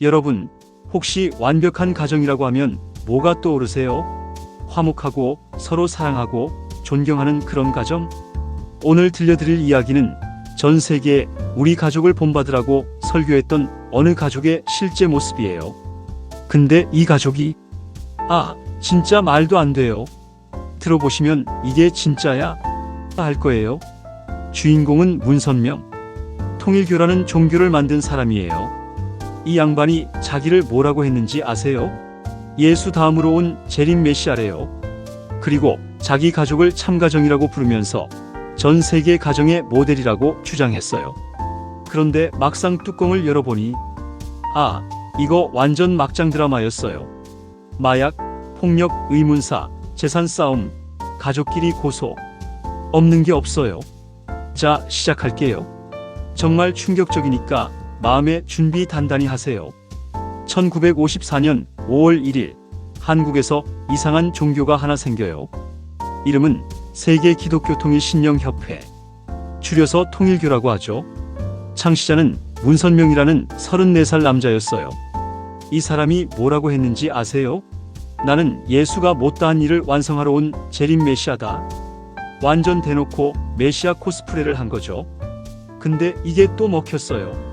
여러분, 혹시 완벽한 가정이라고 하면 뭐가 떠오르세요? 화목하고 서로 사랑하고 존경하는 그런 가정? 오늘 들려드릴 이야기는 전 세계에 우리 가족을 본받으라고 설교했던 어느 가족의 실제 모습이에요. 근데 이 가족이 진짜 말도 안 돼요. 들어보시면 이게 진짜야? 할 거예요. 주인공은 문선명. 통일교라는 종교를 만든 사람이에요. 이 양반이 자기를 뭐라고 했는지 아세요? 예수 다음으로 온 재림 메시아래요. 그리고 자기 가족을 참가정이라고 부르면서 전 세계 가정의 모델이라고 주장했어요. 그런데 막상 뚜껑을 열어보니 이거 완전 막장 드라마였어요. 마약, 폭력, 의문사, 재산 싸움, 가족끼리 고소. 없는 게 없어요. 자, 시작할게요. 정말 충격적이니까 마음의 준비 단단히 하세요. 1954년 5월 1일 한국에서 이상한 종교가 하나 생겨요. 이름은 세계 기독교 통일 신령협회, 줄여서 통일교라고 하죠. 창시자는 문선명이라는 34살 남자였어요. 이 사람이 뭐라고 했는지 아세요? 나는 예수가 못다한 일을 완성하러 온 재림 메시아다. 완전 대놓고 메시아 코스프레를 한 거죠. 근데 이게 또 먹혔어요.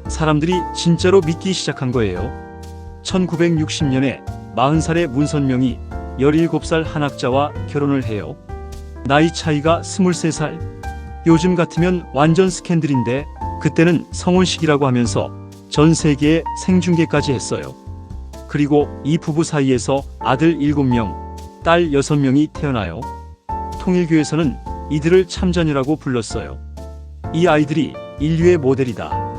사람들이 진짜로 믿기 시작한 거예요. 1960년에 40살의 문선명이 17살 한 학자와 결혼을 해요. 나이 차이가 23살. 요즘 같으면 완전 스캔들인데 그때는 성혼식이라고 하면서 전 세계에 생중계까지 했어요. 그리고 이 부부 사이에서 아들 7명, 딸 6명이 태어나요. 통일교에서는 이들을 참자녀라고 불렀어요. 이 아이들이 인류의 모델이다.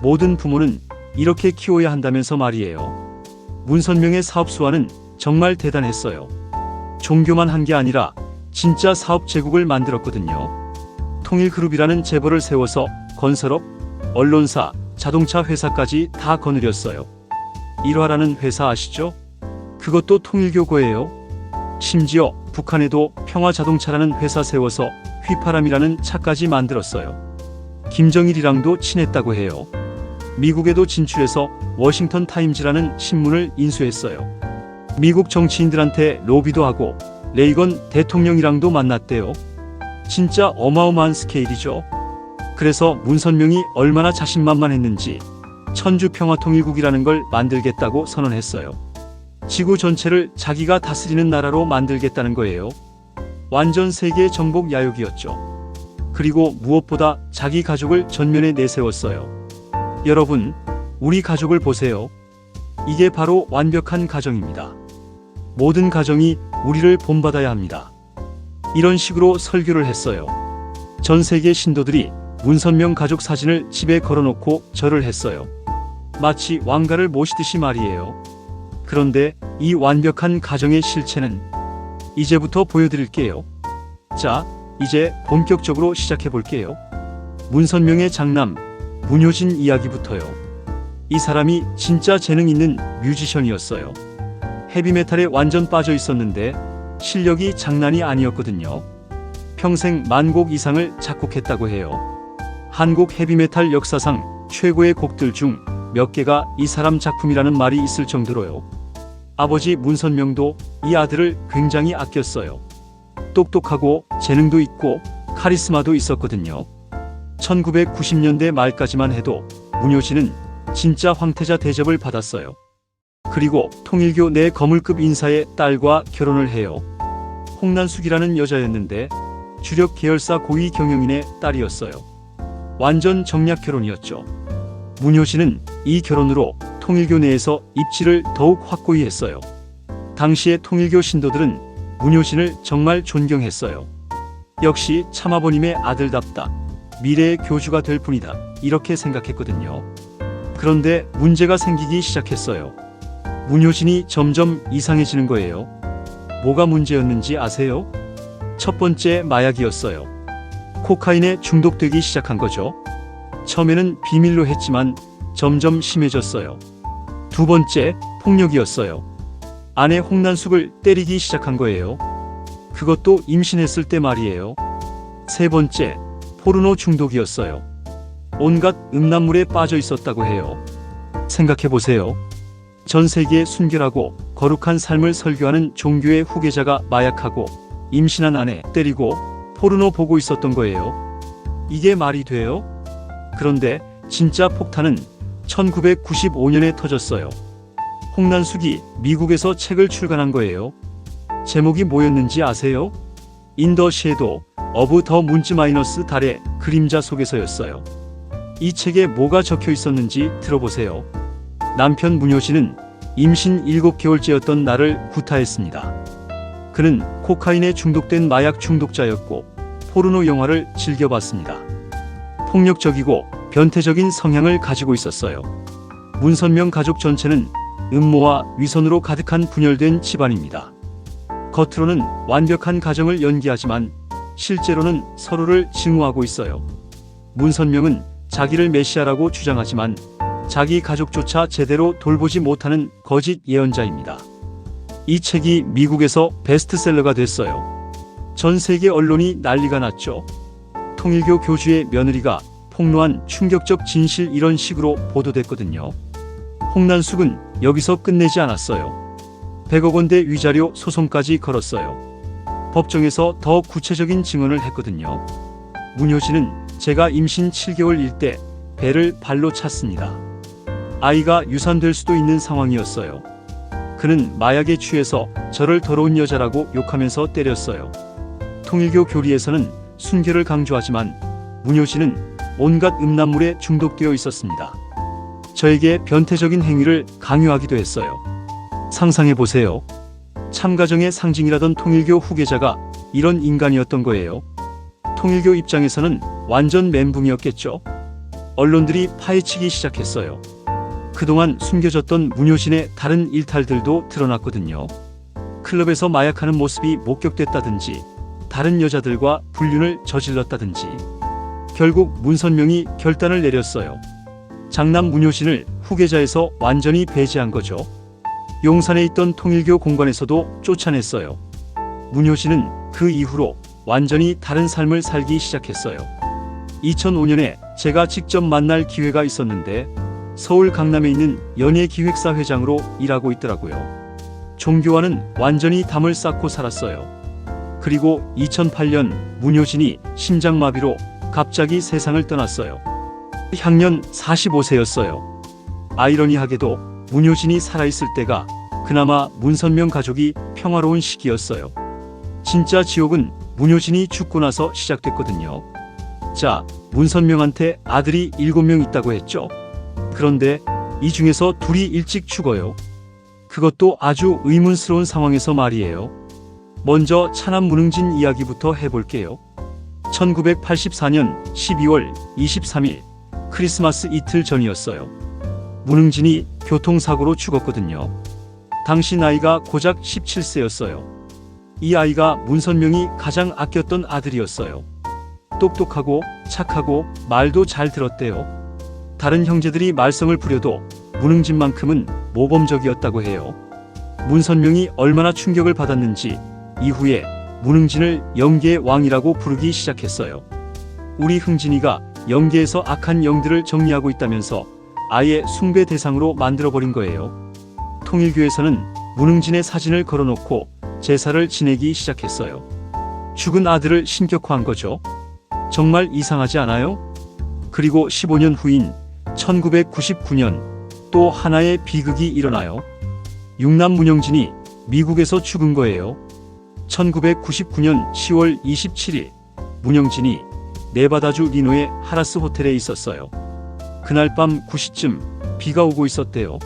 모든 부모는 이렇게 키워야 한다면서 말이에요. 문선명의 사업 수완은 정말 대단했어요. 종교만 한 게 아니라 진짜 사업 제국을 만들었거든요. 통일그룹이라는 재벌을 세워서 건설업, 언론사, 자동차 회사까지 다 거느렸어요. 일화라는 회사 아시죠? 그것도 통일교 거예요. 심지어 북한에도 평화자동차라는 회사 세워서 휘파람이라는 차까지 만들었어요. 김정일이랑도 친했다고 해요. 미국에도 진출해서 워싱턴 타임즈라는 신문을 인수했어요. 미국 정치인들한테 로비도 하고 레이건 대통령이랑도 만났대요. 진짜 어마어마한 스케일이죠. 그래서 문선명이 얼마나 자신만만했는지 천주평화통일국이라는 걸 만들겠다고 선언했어요. 지구 전체를 자기가 다스리는 나라로 만들겠다는 거예요. 완전 세계 정복 야욕이었죠. 그리고 무엇보다 자기 가족을 전면에 내세웠어요. 여러분, 우리 가족을 보세요. 이게 바로 완벽한 가정입니다. 모든 가정이 우리를 본받아야 합니다. 이런 식으로 설교를 했어요. 전 세계 신도들이 문선명 가족 사진을 집에 걸어놓고 절을 했어요. 마치 왕가를 모시듯이 말이에요. 그런데 이 완벽한 가정의 실체는 이제부터 보여드릴게요. 자, 이제 본격적으로 시작해 볼게요. 문선명의 장남 문효진 이야기부터요. 이 사람이 진짜 재능 있는 뮤지션이었어요. 헤비메탈에 완전 빠져 있었는데 실력이 장난이 아니었거든요. 평생 10,000곡 이상을 작곡했다고 해요. 한국 헤비메탈 역사상 최고의 곡들 중 몇 개가 이 사람 작품이라는 말이 있을 정도로요. 아버지 문선명도 이 아들을 굉장히 아꼈어요. 똑똑하고 재능도 있고 카리스마도 있었거든요. 1990년대 말까지만 해도 문효진은 진짜 황태자 대접을 받았어요. 그리고 통일교 내 거물급 인사의 딸과 결혼을 해요. 홍난숙이라는 여자였는데 주력 계열사 고위 경영인의 딸이었어요. 완전 정략 결혼이었죠. 문효진은 이 결혼으로 통일교 내에서 입지를 더욱 확고히 했어요. 당시의 통일교 신도들은 문효진을 정말 존경했어요. 역시 참아버님의 아들답다. 미래의 교주가 될 뿐이다. 이렇게 생각했거든요. 그런데 문제가 생기기 시작했어요. 문효진이 점점 이상해지는 거예요. 뭐가 문제였는지 아세요? 첫 번째, 마약이었어요. 코카인에 중독되기 시작한 거죠. 처음에는 비밀로 했지만 점점 심해졌어요. 두 번째, 폭력이었어요. 아내 홍난숙을 때리기 시작한 거예요. 그것도 임신했을 때 말이에요. 세 번째, 포르노 중독이었어요. 온갖 음란물에 빠져 있었다고 해요. 생각해보세요. 전 세계에 순결하고 거룩한 삶을 설교하는 종교의 후계자가 마약하고 임신한 아내 때리고 포르노 보고 있었던 거예요. 이게 말이 돼요? 그런데 진짜 폭탄은 1995년에 터졌어요. 홍난숙이 미국에서 책을 출간한 거예요. 제목이 뭐였는지 아세요? 인 더 섀도우 오브 더 문즈 마이너스 달의 그림자 속에서였어요. 이 책에 뭐가 적혀 있었는지 들어보세요. 남편 문효 씨는 임신 7개월째였던 나를 구타했습니다. 그는 코카인에 중독된 마약 중독자였고 포르노 영화를 즐겨봤습니다. 폭력적이고 변태적인 성향을 가지고 있었어요. 문선명 가족 전체는 음모와 위선으로 가득한 분열된 집안입니다. 겉으로는 완벽한 가정을 연기하지만 실제로는 서로를 증오하고 있어요. 문선명은 자기를 메시아라고 주장하지만 자기 가족조차 제대로 돌보지 못하는 거짓 예언자입니다. 이 책이 미국에서 베스트셀러가 됐어요. 전 세계 언론이 난리가 났죠. 통일교 교주의 며느리가 폭로한 충격적 진실 이런 식으로 보도됐거든요. 홍난숙은 여기서 끝내지 않았어요. 100억 원대 위자료 소송까지 걸었어요. 법정에서 더 구체적인 증언을 했거든요. 문효 씨는 제가 임신 7개월일 때 배를 발로 찼습니다. 아이가 유산될 수도 있는 상황이었어요. 그는 마약에 취해서 저를 더러운 여자라고 욕하면서 때렸어요. 통일교 교리에서는 순결을 강조하지만 문효 씨는 온갖 음란물에 중독되어 있었습니다. 저에게 변태적인 행위를 강요하기도 했어요. 상상해보세요. 참가정의 상징이라던 통일교 후계자가 이런 인간이었던 거예요. 통일교 입장에서는 완전 멘붕이었겠죠. 언론들이 파헤치기 시작했어요. 그동안 숨겨졌던 문효신의 다른 일탈들도 드러났거든요. 클럽에서 마약하는 모습이 목격됐다든지 다른 여자들과 불륜을 저질렀다든지. 결국 문선명이 결단을 내렸어요. 장남 문효신을 후계자에서 완전히 배제한 거죠. 용산에 있던 통일교 공관에서도 쫓아냈어요. 문효신은 그 이후로 완전히 다른 삶을 살기 시작했어요. 2005년에 제가 직접 만날 기회가 있었는데 서울 강남에 있는 연예기획사 회장으로 일하고 있더라고요. 종교와는 완전히 담을 쌓고 살았어요. 그리고 2008년 문효신이 심장마비로 갑자기 세상을 떠났어요. 향년 45세였어요. 아이러니하게도 문효신이 살아있을 때가 그나마 문선명 가족이 평화로운 시기였어요. 진짜 지옥은 문효신이 죽고 나서 시작됐거든요. 자, 문선명한테 아들이 7명 있다고 했죠. 그런데 이 중에서 둘이 일찍 죽어요. 그것도 아주 의문스러운 상황에서 말이에요. 먼저 차남 문흥진 이야기부터 해볼게요. 1984년 12월 23일 크리스마스 이틀 전이었어요. 문흥진이 교통사고로 죽었거든요. 당시 나이가 고작 17세였어요. 이 아이가 문선명이 가장 아꼈던 아들이었어요. 똑똑하고 착하고 말도 잘 들었대요. 다른 형제들이 말썽을 부려도 문흥진만큼은 모범적이었다고 해요. 문선명이 얼마나 충격을 받았는지 이후에 문흥진을 영계의 왕이라고 부르기 시작했어요. 우리 흥진이가 영계에서 악한 영들을 정리하고 있다면서 아예 숭배 대상으로 만들어버린 거예요. 통일교에서는 문흥진의 사진을 걸어놓고 제사를 지내기 시작했어요. 죽은 아들을 신격화한 거죠. 정말 이상하지 않아요? 그리고 15년 후인 1999년 또 하나의 비극이 일어나요. 육남 문영진이 미국에서 죽은 거예요. 1999년 10월 27일 문영진이 네바다주 리노의 하라스 호텔에 있었어요. 그날 밤 9시쯤 비가 오고 있었대요.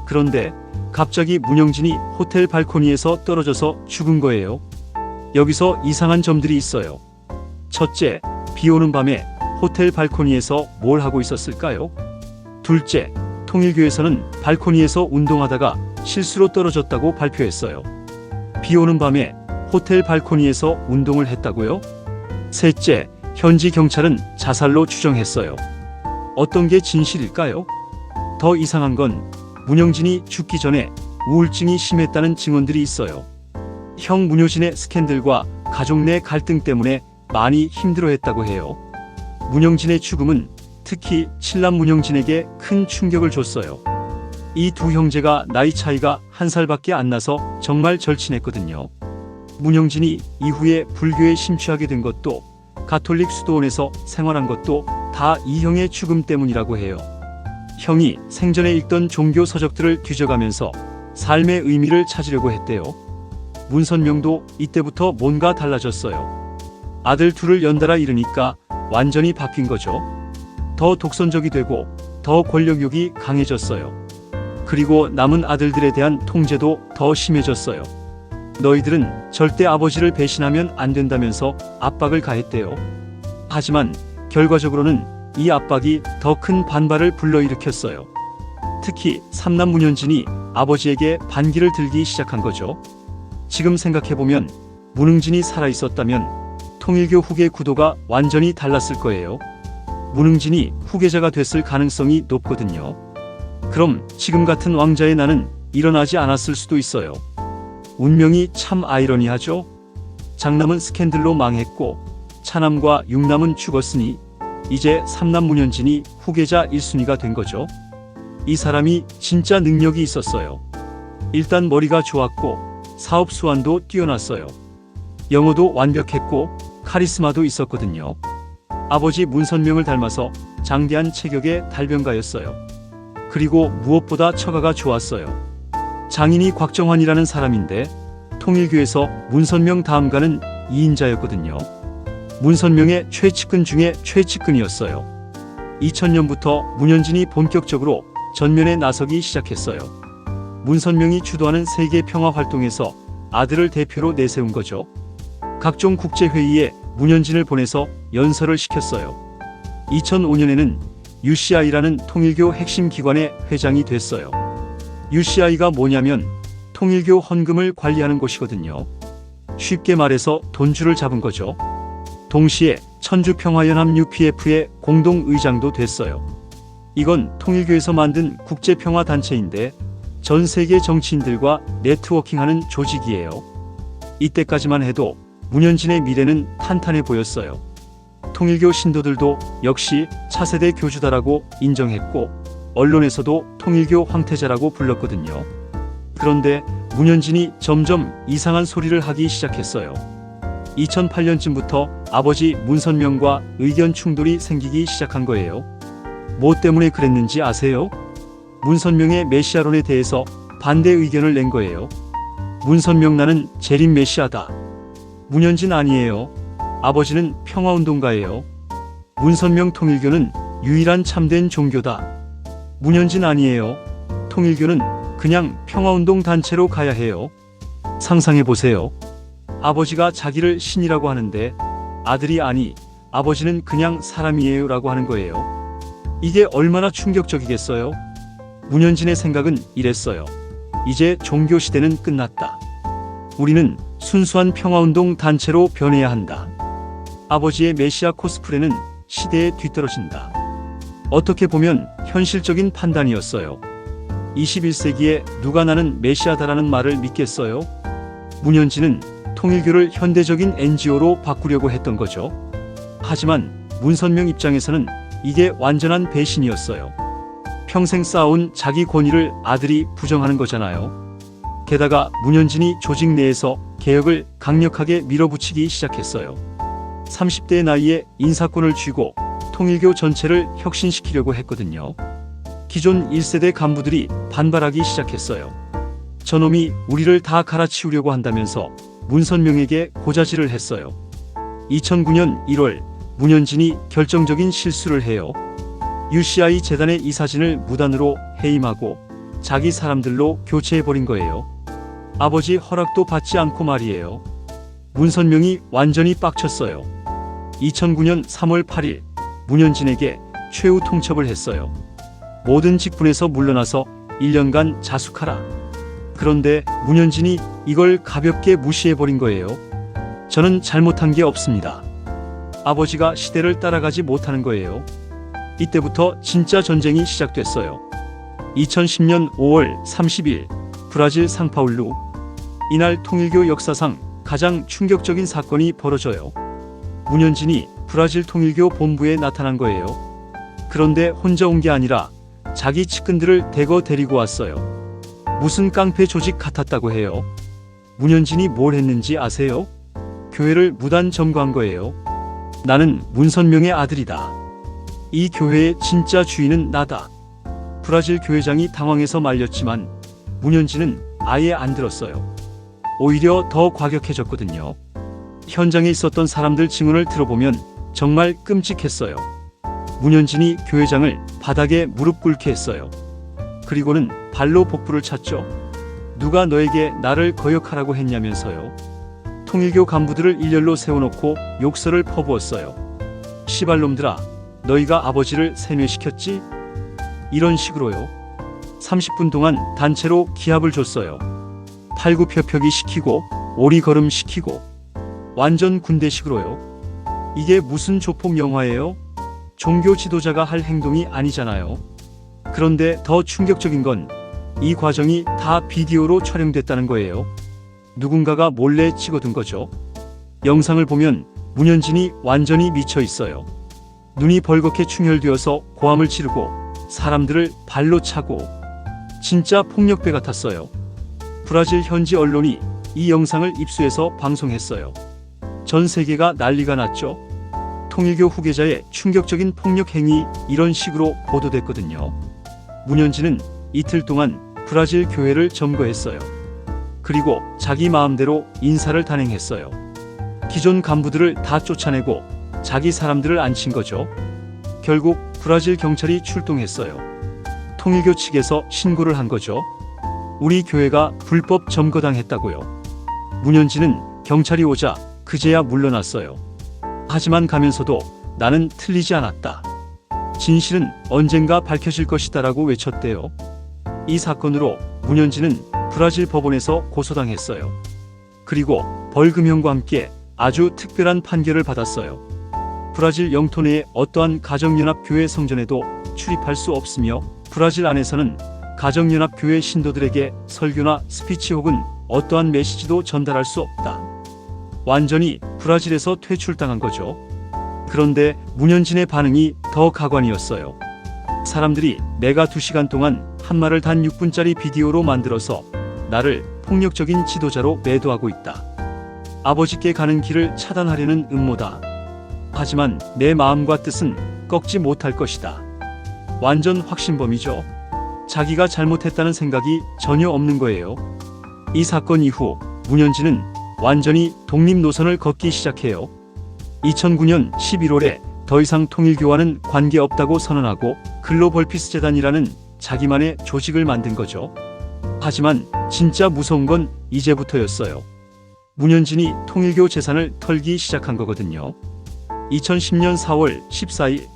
그런데 갑자기 문영진이 호텔 발코니에서 떨어져서 죽은 거예요. 여기서 이상한 점들이 있어요. 첫째, 비 오는 밤에 호텔 발코니에서 뭘 하고 있었을까요? 둘째, 통일교에서는 발코니에서 운동하다가 실수로 떨어졌다고 발표했어요. 비 오는 밤에 호텔 발코니에서 운동을 했다고요? 셋째, 현지 경찰은 자살로 추정했어요. 어떤 게 진실일까요? 더 이상한 건 문영진이 죽기 전에 우울증이 심했다는 증언들이 있어요. 형 문효신의 스캔들과 가족 내 갈등 때문에 많이 힘들어했다고 해요. 문영진의 죽음은 특히 칠남 문영진에게 큰 충격을 줬어요. 이 두 형제가 나이 차이가 1살밖에 안 나서 정말 절친했거든요. 문영진이 이후에 불교에 심취하게 된 것도 가톨릭 수도원에서 생활한 것도 다 이 형의 죽음 때문이라고 해요. 형이 생전에 읽던 종교 서적들을 뒤져가면서 삶의 의미를 찾으려고 했대요. 문선명도 이때부터 뭔가 달라졌어요. 아들 둘을 연달아 잃으니까 완전히 바뀐 거죠. 더 독선적이 되고 더 권력욕이 강해졌어요. 그리고 남은 아들들에 대한 통제도 더 심해졌어요. 너희들은 절대 아버지를 배신하면 안 된다면서 압박을 가했대요. 하지만 결과적으로는 이 압박이 더 큰 반발을 불러일으켰어요. 특히 삼남 문현진이 아버지에게 반기를 들기 시작한 거죠. 지금 생각해보면 문흥진이 살아있었다면 통일교 후계 구도가 완전히 달랐을 거예요. 문흥진이 후계자가 됐을 가능성이 높거든요. 그럼 지금 같은 왕자의 난은 일어나지 않았을 수도 있어요. 운명이 참 아이러니하죠. 장남은 스캔들로 망했고 차남과 육남은 죽었으니 이제 삼남 문현진이 후계자 1순위가 된 거죠. 이 사람이 진짜 능력이 있었어요. 일단 머리가 좋았고 사업 수완도 뛰어났어요. 영어도 완벽했고 카리스마도 있었거든요. 아버지 문선명을 닮아서 장대한 체격의 달변가였어요. 그리고 무엇보다 처가가 좋았어요. 장인이 곽정환이라는 사람인데 통일교에서 문선명 다음가는 2인자였거든요. 문선명의 최측근 중에 최측근이었어요. 2000년부터 문현진이 본격적으로 전면에 나서기 시작했어요. 문선명이 주도하는 세계 평화 활동에서 아들을 대표로 내세운 거죠. 각종 국제회의에 문현진을 보내서 연설을 시켰어요. 2005년에는 UCI라는 통일교 핵심 기관의 회장이 됐어요. UCI가 뭐냐면 통일교 헌금을 관리하는 곳이거든요. 쉽게 말해서 돈줄을 잡은 거죠. 동시에 천주평화연합 UPF의 공동의장도 됐어요. 이건 통일교에서 만든 국제평화단체인데 전 세계 정치인들과 네트워킹하는 조직이에요. 이때까지만 해도 문현진의 미래는 탄탄해 보였어요. 통일교 신도들도 역시 차세대 교주다라고 인정했고 언론에서도 통일교 황태자라고 불렀거든요. 그런데 문현진이 점점 이상한 소리를 하기 시작했어요. 2008년쯤부터 아버지 문선명과 의견 충돌이 생기기 시작한 거예요. 뭐 때문에 그랬는지 아세요? 문선명의 메시아론에 대해서 반대 의견을 낸 거예요. 문선명 나는 재림 메시아다. 문현진 아니에요. 아버지는 평화운동가예요. 문선명 통일교는 유일한 참된 종교다. 문현진 아니에요. 통일교는 그냥 평화운동 단체로 가야 해요. 상상해보세요. 아버지가 자기를 신이라고 하는데 아들이 아니 아버지는 그냥 사람이에요 라고 하는 거예요. 이게 얼마나 충격적이겠어요? 문현진의 생각은 이랬어요. 이제 종교 시대는 끝났다. 우리는 순수한 평화운동 단체로 변해야 한다. 아버지의 메시아 코스프레는 시대에 뒤떨어진다. 어떻게 보면 현실적인 판단이었어요. 21세기에 누가 나는 메시아다라는 말을 믿겠어요? 문현진은 통일교를 현대적인 NGO로 바꾸려고 했던 거죠. 하지만 문선명 입장에서는 이게 완전한 배신이었어요. 평생 쌓아온 자기 권위를 아들이 부정하는 거잖아요. 게다가 문현진이 조직 내에서 개혁을 강력하게 밀어붙이기 시작했어요. 30대 나이에 인사권을 쥐고 통일교 전체를 혁신시키려고 했거든요. 기존 1세대 간부들이 반발하기 시작했어요. 저놈이 우리를 다 갈아치우려고 한다면서 문선명에게 고자질을 했어요. 2009년 1월 문현진이 결정적인 실수를 해요. UCI 재단의 이 사진을 무단으로 해임하고 자기 사람들로 교체해버린 거예요. 아버지 허락도 받지 않고 말이에요. 문선명이 완전히 빡쳤어요. 2009년 3월 8일 문현진에게 최후 통첩을 했어요. 모든 직분에서 물러나서 1년간 자숙하라. 그런데 문현진이 이걸 가볍게 무시해버린 거예요. 저는 잘못한 게 없습니다. 아버지가 시대를 따라가지 못하는 거예요. 이때부터 진짜 전쟁이 시작됐어요. 2010년 5월 30일 브라질 상파울루. 이날 통일교 역사상 가장 충격적인 사건이 벌어져요. 문현진이 브라질 통일교 본부에 나타난 거예요. 그런데 혼자 온 게 아니라 자기 측근들을 대거 데리고 왔어요. 무슨 깡패 조직 같았다고 해요. 문현진이 뭘 했는지 아세요? 교회를 무단 점거한 거예요. 나는 문선명의 아들이다. 이 교회의 진짜 주인은 나다. 브라질 교회장이 당황해서 말렸지만 문현진은 아예 안 들었어요. 오히려 더 과격해졌거든요. 현장에 있었던 사람들 증언을 들어보면 정말 끔찍했어요. 문현진이 교회장을 바닥에 무릎 꿇게 했어요. 그리고는 발로 복부를 찼죠. 누가 너에게 나를 거역하라고 했냐면서요. 통일교 간부들을 일렬로 세워놓고 욕설을 퍼부었어요. 시발놈들아, 너희가 아버지를 세뇌시켰지? 이런 식으로요. 30분 동안 단체로 기합을 줬어요. 팔굽혀펴기 시키고 오리걸음 시키고 완전 군대식으로요. 이게 무슨 조폭 영화예요? 종교 지도자가 할 행동이 아니잖아요. 그런데 더 충격적인 건 이 과정이 다 비디오로 촬영됐다는 거예요. 누군가가 몰래 찍어둔 거죠. 영상을 보면 문현진이 완전히 미쳐 있어요. 눈이 벌겋게 충혈되어서 고함을 지르고 사람들을 발로 차고 진짜 폭력배 같았어요. 브라질 현지 언론이 이 영상을 입수해서 방송했어요. 전 세계가 난리가 났죠. 통일교 후계자의 충격적인 폭력 행위 이런 식으로 보도됐거든요. 문현진은 이틀 동안 브라질 교회를 점거했어요. 그리고 자기 마음대로 인사를 단행했어요. 기존 간부들을 다 쫓아내고 자기 사람들을 앉힌 거죠. 결국 브라질 경찰이 출동했어요. 통일교 측에서 신고를 한 거죠. 우리 교회가 불법 점거당했다고요. 문현진은 경찰이 오자 그제야 물러났어요. 하지만 가면서도 나는 틀리지 않았다. 진실은 언젠가 밝혀질 것이다라고 외쳤대요. 이 사건으로 문현진은 브라질 법원에서 고소당했어요. 그리고 벌금형과 함께 아주 특별한 판결을 받았어요. 브라질 영토 내의 어떠한 가정연합교회 성전에도 출입할 수 없으며 브라질 안에서는 가정연합교회 신도들에게 설교나 스피치 혹은 어떠한 메시지도 전달할 수 없다. 완전히 브라질에서 퇴출당한 거죠. 그런데 문현진의 반응이 더 가관이었어요. 사람들이 내가 2시간 동안 한 말을 단 6분짜리 비디오로 만들어서 나를 폭력적인 지도자로 매도하고 있다. 아버지께 가는 길을 차단하려는 음모다. 하지만 내 마음과 뜻은 꺾지 못할 것이다. 완전 확신범이죠. 자기가 잘못했다는 생각이 전혀 없는 거예요. 이 사건 이후 문현진은 완전히 독립 노선을 걷기 시작해요. 2009년 11월에 더 이상 통일교와는 관계없다고 선언하고 글로벌 피스 재단이라는 자기만의 조직을 만든 거죠. 하지만 진짜 무서운 건 이제부터였어요. 문현진이 통일교 재산을 털기 시작한 거거든요. 2010년 4월 14일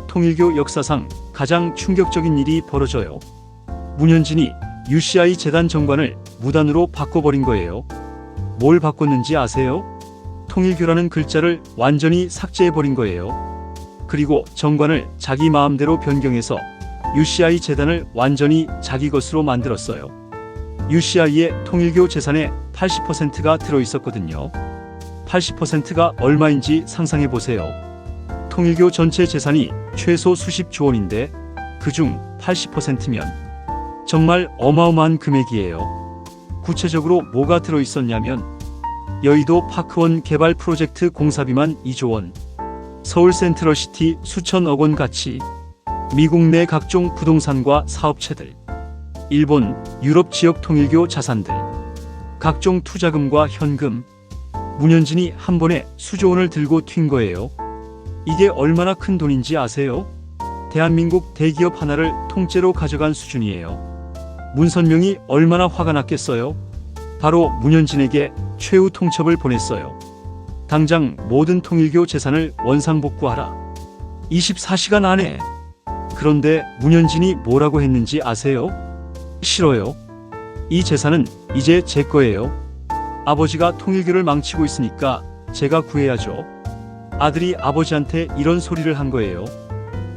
통일교 역사상 가장 충격적인 일이 벌어져요. 문현진이 UCI 재단 정관을 무단으로 바꿔버린 거예요. 뭘 바꿨는지 아세요? 통일교라는 글자를 완전히 삭제해버린 거예요. 그리고 정관을 자기 마음대로 변경해서 UCI 재단을 완전히 자기 것으로 만들었어요. UCI의 통일교 재산의 80%가 들어있었거든요. 80%가 얼마인지 상상해보세요. 통일교 전체 재산이 최소 수십조 원인데 그중 80%면 정말 어마어마한 금액이에요. 구체적으로 뭐가 들어있었냐면 여의도 파크원 개발 프로젝트 공사비만 2조 원, 서울 센트럴시티 수천억 원 가치, 미국 내 각종 부동산과 사업체들, 일본, 유럽 지역 통일교 자산들, 각종 투자금과 현금. 문현진이 한 번에 수조 원을 들고 튄 거예요. 이게 얼마나 큰 돈인지 아세요? 대한민국 대기업 하나를 통째로 가져간 수준이에요. 문선명이 얼마나 화가 났겠어요? 바로 문현진에게 최후 통첩을 보냈어요. 당장 모든 통일교 재산을 원상복구하라. 24시간 안에. 그런데 문현진이 뭐라고 했는지 아세요? 싫어요. 이 재산은 이제 제 거예요. 아버지가 통일교를 망치고 있으니까 제가 구해야죠. 아들이 아버지한테 이런 소리를 한 거예요.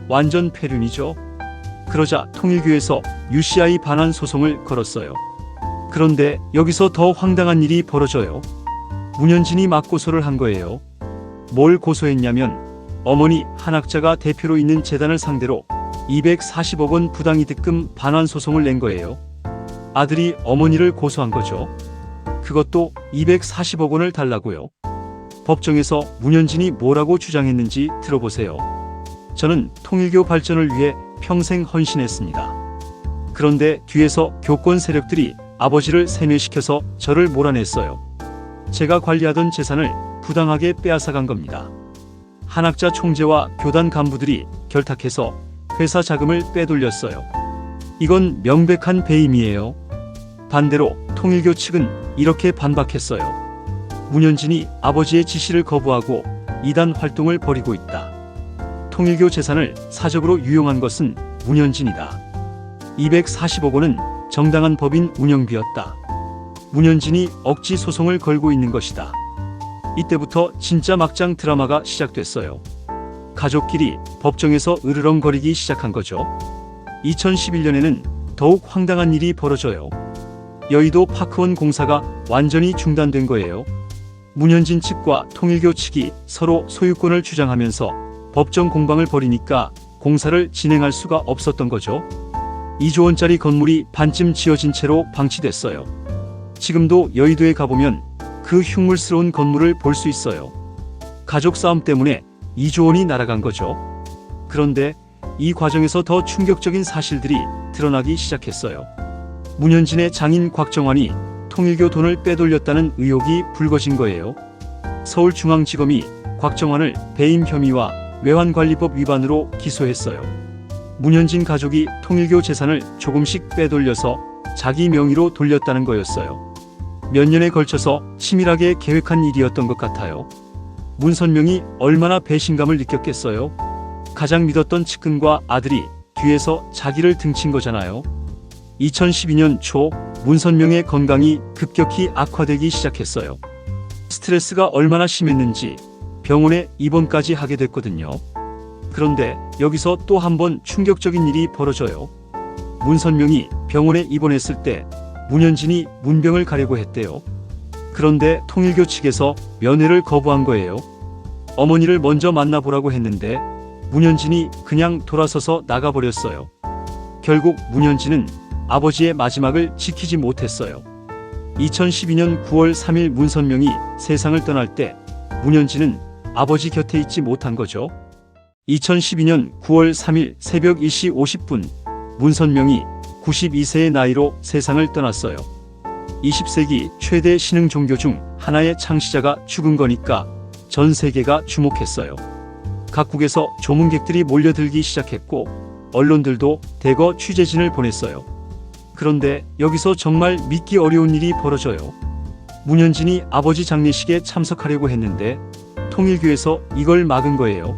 완전 폐륜이죠. 그러자 통일교에서 UCI 반환 소송을 걸었어요. 그런데 여기서 더 황당한 일이 벌어져요. 문현진이 맞고소를 한 거예요. 뭘 고소했냐면 어머니 한학자가 대표로 있는 재단을 상대로 240억 원 부당이득금 반환 소송을 낸 거예요. 아들이 어머니를 고소한 거죠. 그것도 240억 원을 달라고요. 법정에서 문현진이 뭐라고 주장했는지 들어보세요. 저는 통일교 발전을 위해 평생 헌신했습니다. 그런데 뒤에서 교권 세력들이 아버지를 세뇌시켜서 저를 몰아냈어요. 제가 관리하던 재산을 부당하게 빼앗아간 겁니다. 한학자 총재와 교단 간부들이 결탁해서 회사 자금을 빼돌렸어요. 이건 명백한 배임이에요. 반대로 통일교 측은 이렇게 반박했어요. 문현진이 아버지의 지시를 거부하고 이단 활동을 벌이고 있다. 통일교 재산을 사적으로 유용한 것은 문현진이다. 240억 원은 정당한 법인 운영비였다. 문현진이 억지 소송을 걸고 있는 것이다. 이때부터 진짜 막장 드라마가 시작됐어요. 가족끼리 법정에서 으르렁거리기 시작한 거죠. 2011년에는 더욱 황당한 일이 벌어져요. 여의도 파크원 공사가 완전히 중단된 거예요. 문현진 측과 통일교 측이 서로 소유권을 주장하면서 법정 공방을 벌이니까 공사를 진행할 수가 없었던 거죠. 2조 원짜리 건물이 반쯤 지어진 채로 방치됐어요. 지금도 여의도에 가보면 그 흉물스러운 건물을 볼 수 있어요. 가족 싸움 때문에 2조 원이 날아간 거죠. 그런데 이 과정에서 더 충격적인 사실들이 드러나기 시작했어요. 문현진의 장인 곽정환이 통일교 돈을 빼돌렸다는 의혹이 불거진 거예요. 서울중앙지검이 곽정환을 배임 혐의와 외환관리법 위반으로 기소했어요. 문현진 가족이 통일교 재산을 조금씩 빼돌려서 자기 명의로 돌렸다는 거였어요. 몇 년에 걸쳐서 치밀하게 계획한 일이었던 것 같아요. 문선명이 얼마나 배신감을 느꼈겠어요. 가장 믿었던 측근과 아들이 뒤에서 자기를 등친 거잖아요. 2012년 초 문선명의 건강이 급격히 악화되기 시작했어요. 스트레스가 얼마나 심했는지 병원에 입원까지 하게 됐거든요. 그런데 여기서 또 한 번 충격적인 일이 벌어져요. 문선명이 병원에 입원했을 때 문현진이 문병을 가려고 했대요. 그런데 통일교 측에서 면회를 거부한 거예요. 어머니를 먼저 만나보라고 했는데 문현진이 그냥 돌아서서 나가버렸어요. 결국 문현진은 아버지의 마지막을 지키지 못했어요. 2012년 9월 3일 문선명이 세상을 떠날 때 문현진은 아버지 곁에 있지 못한 거죠. 2012년 9월 3일 새벽 1시 50분 문선명이 92세의 나이로 세상을 떠났어요. 20세기 최대 신흥 종교 중 하나의 창시자가 죽은 거니까 전 세계가 주목했어요. 각국에서 조문객들이 몰려들기 시작했고 언론들도 대거 취재진을 보냈어요. 그런데 여기서 정말 믿기 어려운 일이 벌어져요. 문현진이 아버지 장례식에 참석하려고 했는데 통일교에서 이걸 막은 거예요.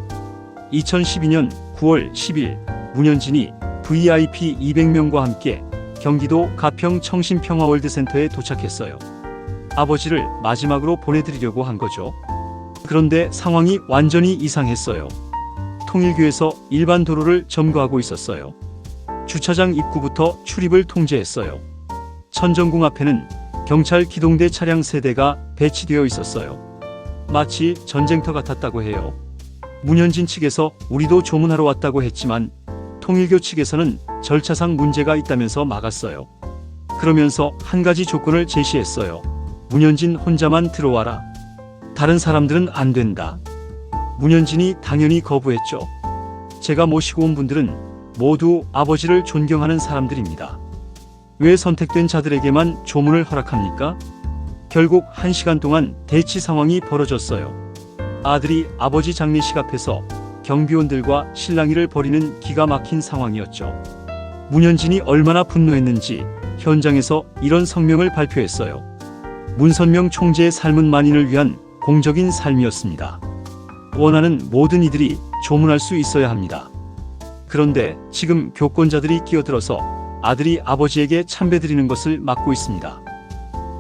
2012년 9월 10일 문현진이 VIP 200명과 함께 경기도 가평 청신평화월드센터에 도착했어요. 아버지를 마지막으로 보내드리려고 한 거죠. 그런데 상황이 완전히 이상했어요. 통일교에서 일반 도로를 점거하고 있었어요. 주차장 입구부터 출입을 통제했어요. 천정궁 앞에는 경찰 기동대 차량 3대가 배치되어 있었어요. 마치 전쟁터 같았다고 해요. 문현진 측에서 우리도 조문하러 왔다고 했지만 통일교 측에서는 절차상 문제가 있다면서 막았어요. 그러면서 한 가지 조건을 제시했어요. 문현진 혼자만 들어와라. 다른 사람들은 안 된다. 문현진이 당연히 거부했죠. 제가 모시고 온 분들은 모두 아버지를 존경하는 사람들입니다. 왜 선택된 자들에게만 조문을 허락합니까? 결국 1시간 동안 대치 상황이 벌어졌어요. 아들이 아버지 장례식 앞에서 경비원들과 실랑이를 벌이는 기가 막힌 상황이었죠. 문현진이 얼마나 분노했는지 현장에서 이런 성명을 발표했어요. 문선명 총재의 삶은 만인을 위한 공적인 삶이었습니다. 원하는 모든 이들이 조문할 수 있어야 합니다. 그런데 지금 교권자들이 끼어들어서 아들이 아버지에게 참배드리는 것을 막고 있습니다.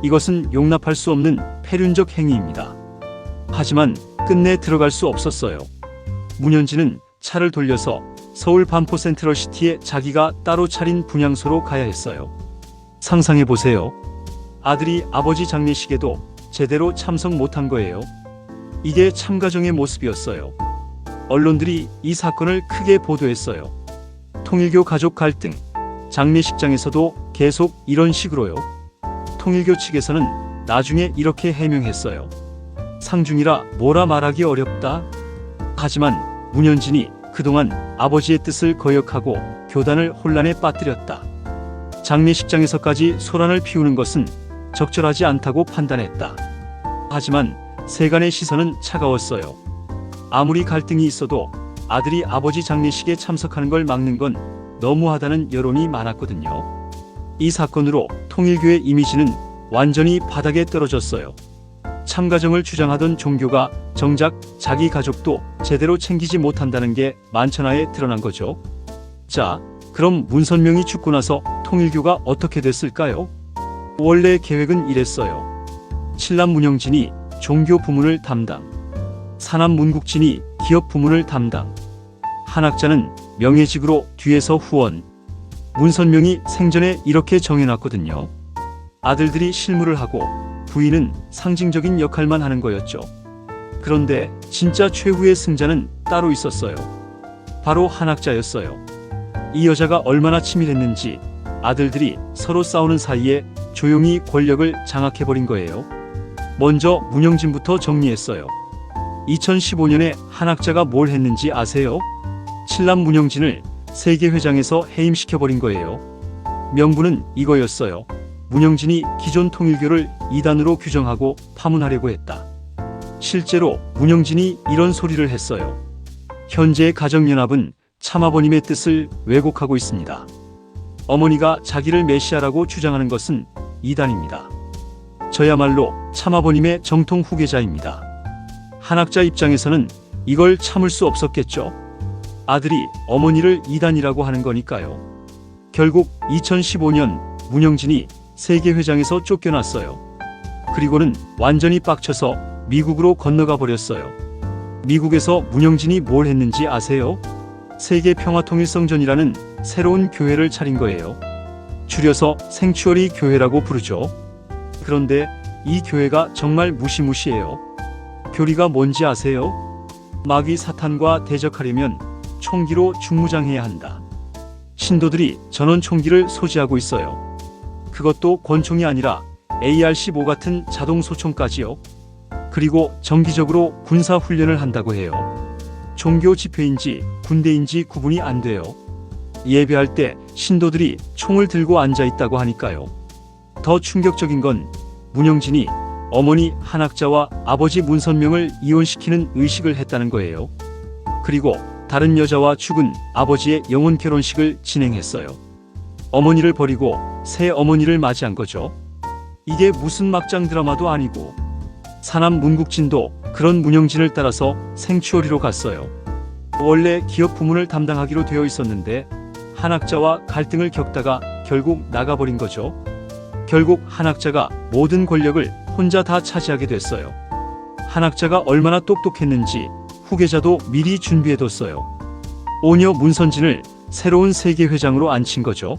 이것은 용납할 수 없는 폐륜적 행위입니다. 하지만 끝내 들어갈 수 없었어요. 문현진은 차를 돌려서 서울 반포 센트럴시티에 자기가 따로 차린 분향소로 가야 했어요. 상상해보세요. 아들이 아버지 장례식에도 제대로 참석 못한 거예요. 이게 참가정의 모습이었어요. 언론들이 이 사건을 크게 보도했어요. 통일교 가족 갈등, 장례식장에서도 계속 이런 식으로요. 통일교 측에서는 나중에 이렇게 해명했어요. 상중이라 뭐라 말하기 어렵다. 하지만 문현진이 그동안 아버지의 뜻을 거역하고 교단을 혼란에 빠뜨렸다. 장례식장에서까지 소란을 피우는 것은 적절하지 않다고 판단했다. 하지만 세간의 시선은 차가웠어요. 아무리 갈등이 있어도 아들이 아버지 장례식에 참석하는 걸 막는 건 너무하다는 여론이 많았거든요. 이 사건으로 통일교의 이미지는 완전히 바닥에 떨어졌어요. 참가정을 주장하던 종교가 정작 자기 가족도 제대로 챙기지 못한다는 게 만천하에 드러난 거죠. 자, 그럼 문선명이 죽고 나서 통일교가 어떻게 됐을까요? 원래 계획은 이랬어요. 칠남 문영진이 종교 부문을 담당, 사남 문국진이 기업 부문을 담당, 한학자는 명예직으로 뒤에서 후원. 문선명이 생전에 이렇게 정해놨거든요. 아들들이 실무를 하고 부인은 상징적인 역할만 하는 거였죠. 그런데 진짜 최후의 승자는 따로 있었어요. 바로 한학자였어요. 이 여자가 얼마나 치밀했는지 아들들이 서로 싸우는 사이에 조용히 권력을 장악해버린 거예요. 먼저 문영진부터 정리했어요. 2015년에 한학자가 뭘 했는지 아세요? 칠남 문영진을 세계회장에서 해임시켜버린 거예요. 명분은 이거였어요. 문영진이 기존 통일교를 이단으로 규정하고 파문하려고 했다. 실제로 문영진이 이런 소리를 했어요. 현재의 가정연합은 참아버님의 뜻을 왜곡하고 있습니다. 어머니가 자기를 메시아라고 주장하는 것은 이단입니다. 저야말로 참아버님의 정통 후계자입니다. 한학자 입장에서는 이걸 참을 수 없었겠죠. 아들이 어머니를 이단이라고 하는 거니까요. 결국 2015년 문영진이 세계회장에서 쫓겨났어요. 그리고는 완전히 빡쳐서 미국으로 건너가 버렸어요. 미국에서 문영진이 뭘 했는지 아세요? 세계평화통일성전이라는 새로운 교회를 차린 거예요. 줄여서 생추어리 교회라고 부르죠. 그런데 이 교회가 정말 무시무시해요. 교리가 뭔지 아세요? 마귀 사탄과 대적하려면 총기로 중무장해야 한다. 신도들이 전원 총기를 소지하고 있어요. 그것도 권총이 아니라 AR-15 같은 자동 소총까지요. 그리고 정기적으로 군사 훈련을 한다고 해요. 종교 집회인지 군대인지 구분이 안 돼요. 예배할 때 신도들이 총을 들고 앉아 있다고 하니까요. 더 충격적인 건 문영진이 어머니 한학자와 아버지 문선명을 이혼시키는 의식을 했다는 거예요. 그리고 다른 여자와 죽은 아버지의 영혼 결혼식을 진행했어요. 어머니를 버리고 새 어머니를 맞이한 거죠. 이게 무슨 막장 드라마도 아니고. 사남 문국진도 그런 문영진을 따라서 생추어리로 갔어요. 원래 기업 부문을 담당하기로 되어 있었는데 한학자와 갈등을 겪다가 결국 나가버린 거죠. 결국 한학자가 모든 권력을 혼자 다 차지하게 됐어요. 한학자가 얼마나 똑똑했는지 후계자도 미리 준비해뒀어요. 오녀 문선진을 새로운 세계회장으로 앉힌 거죠.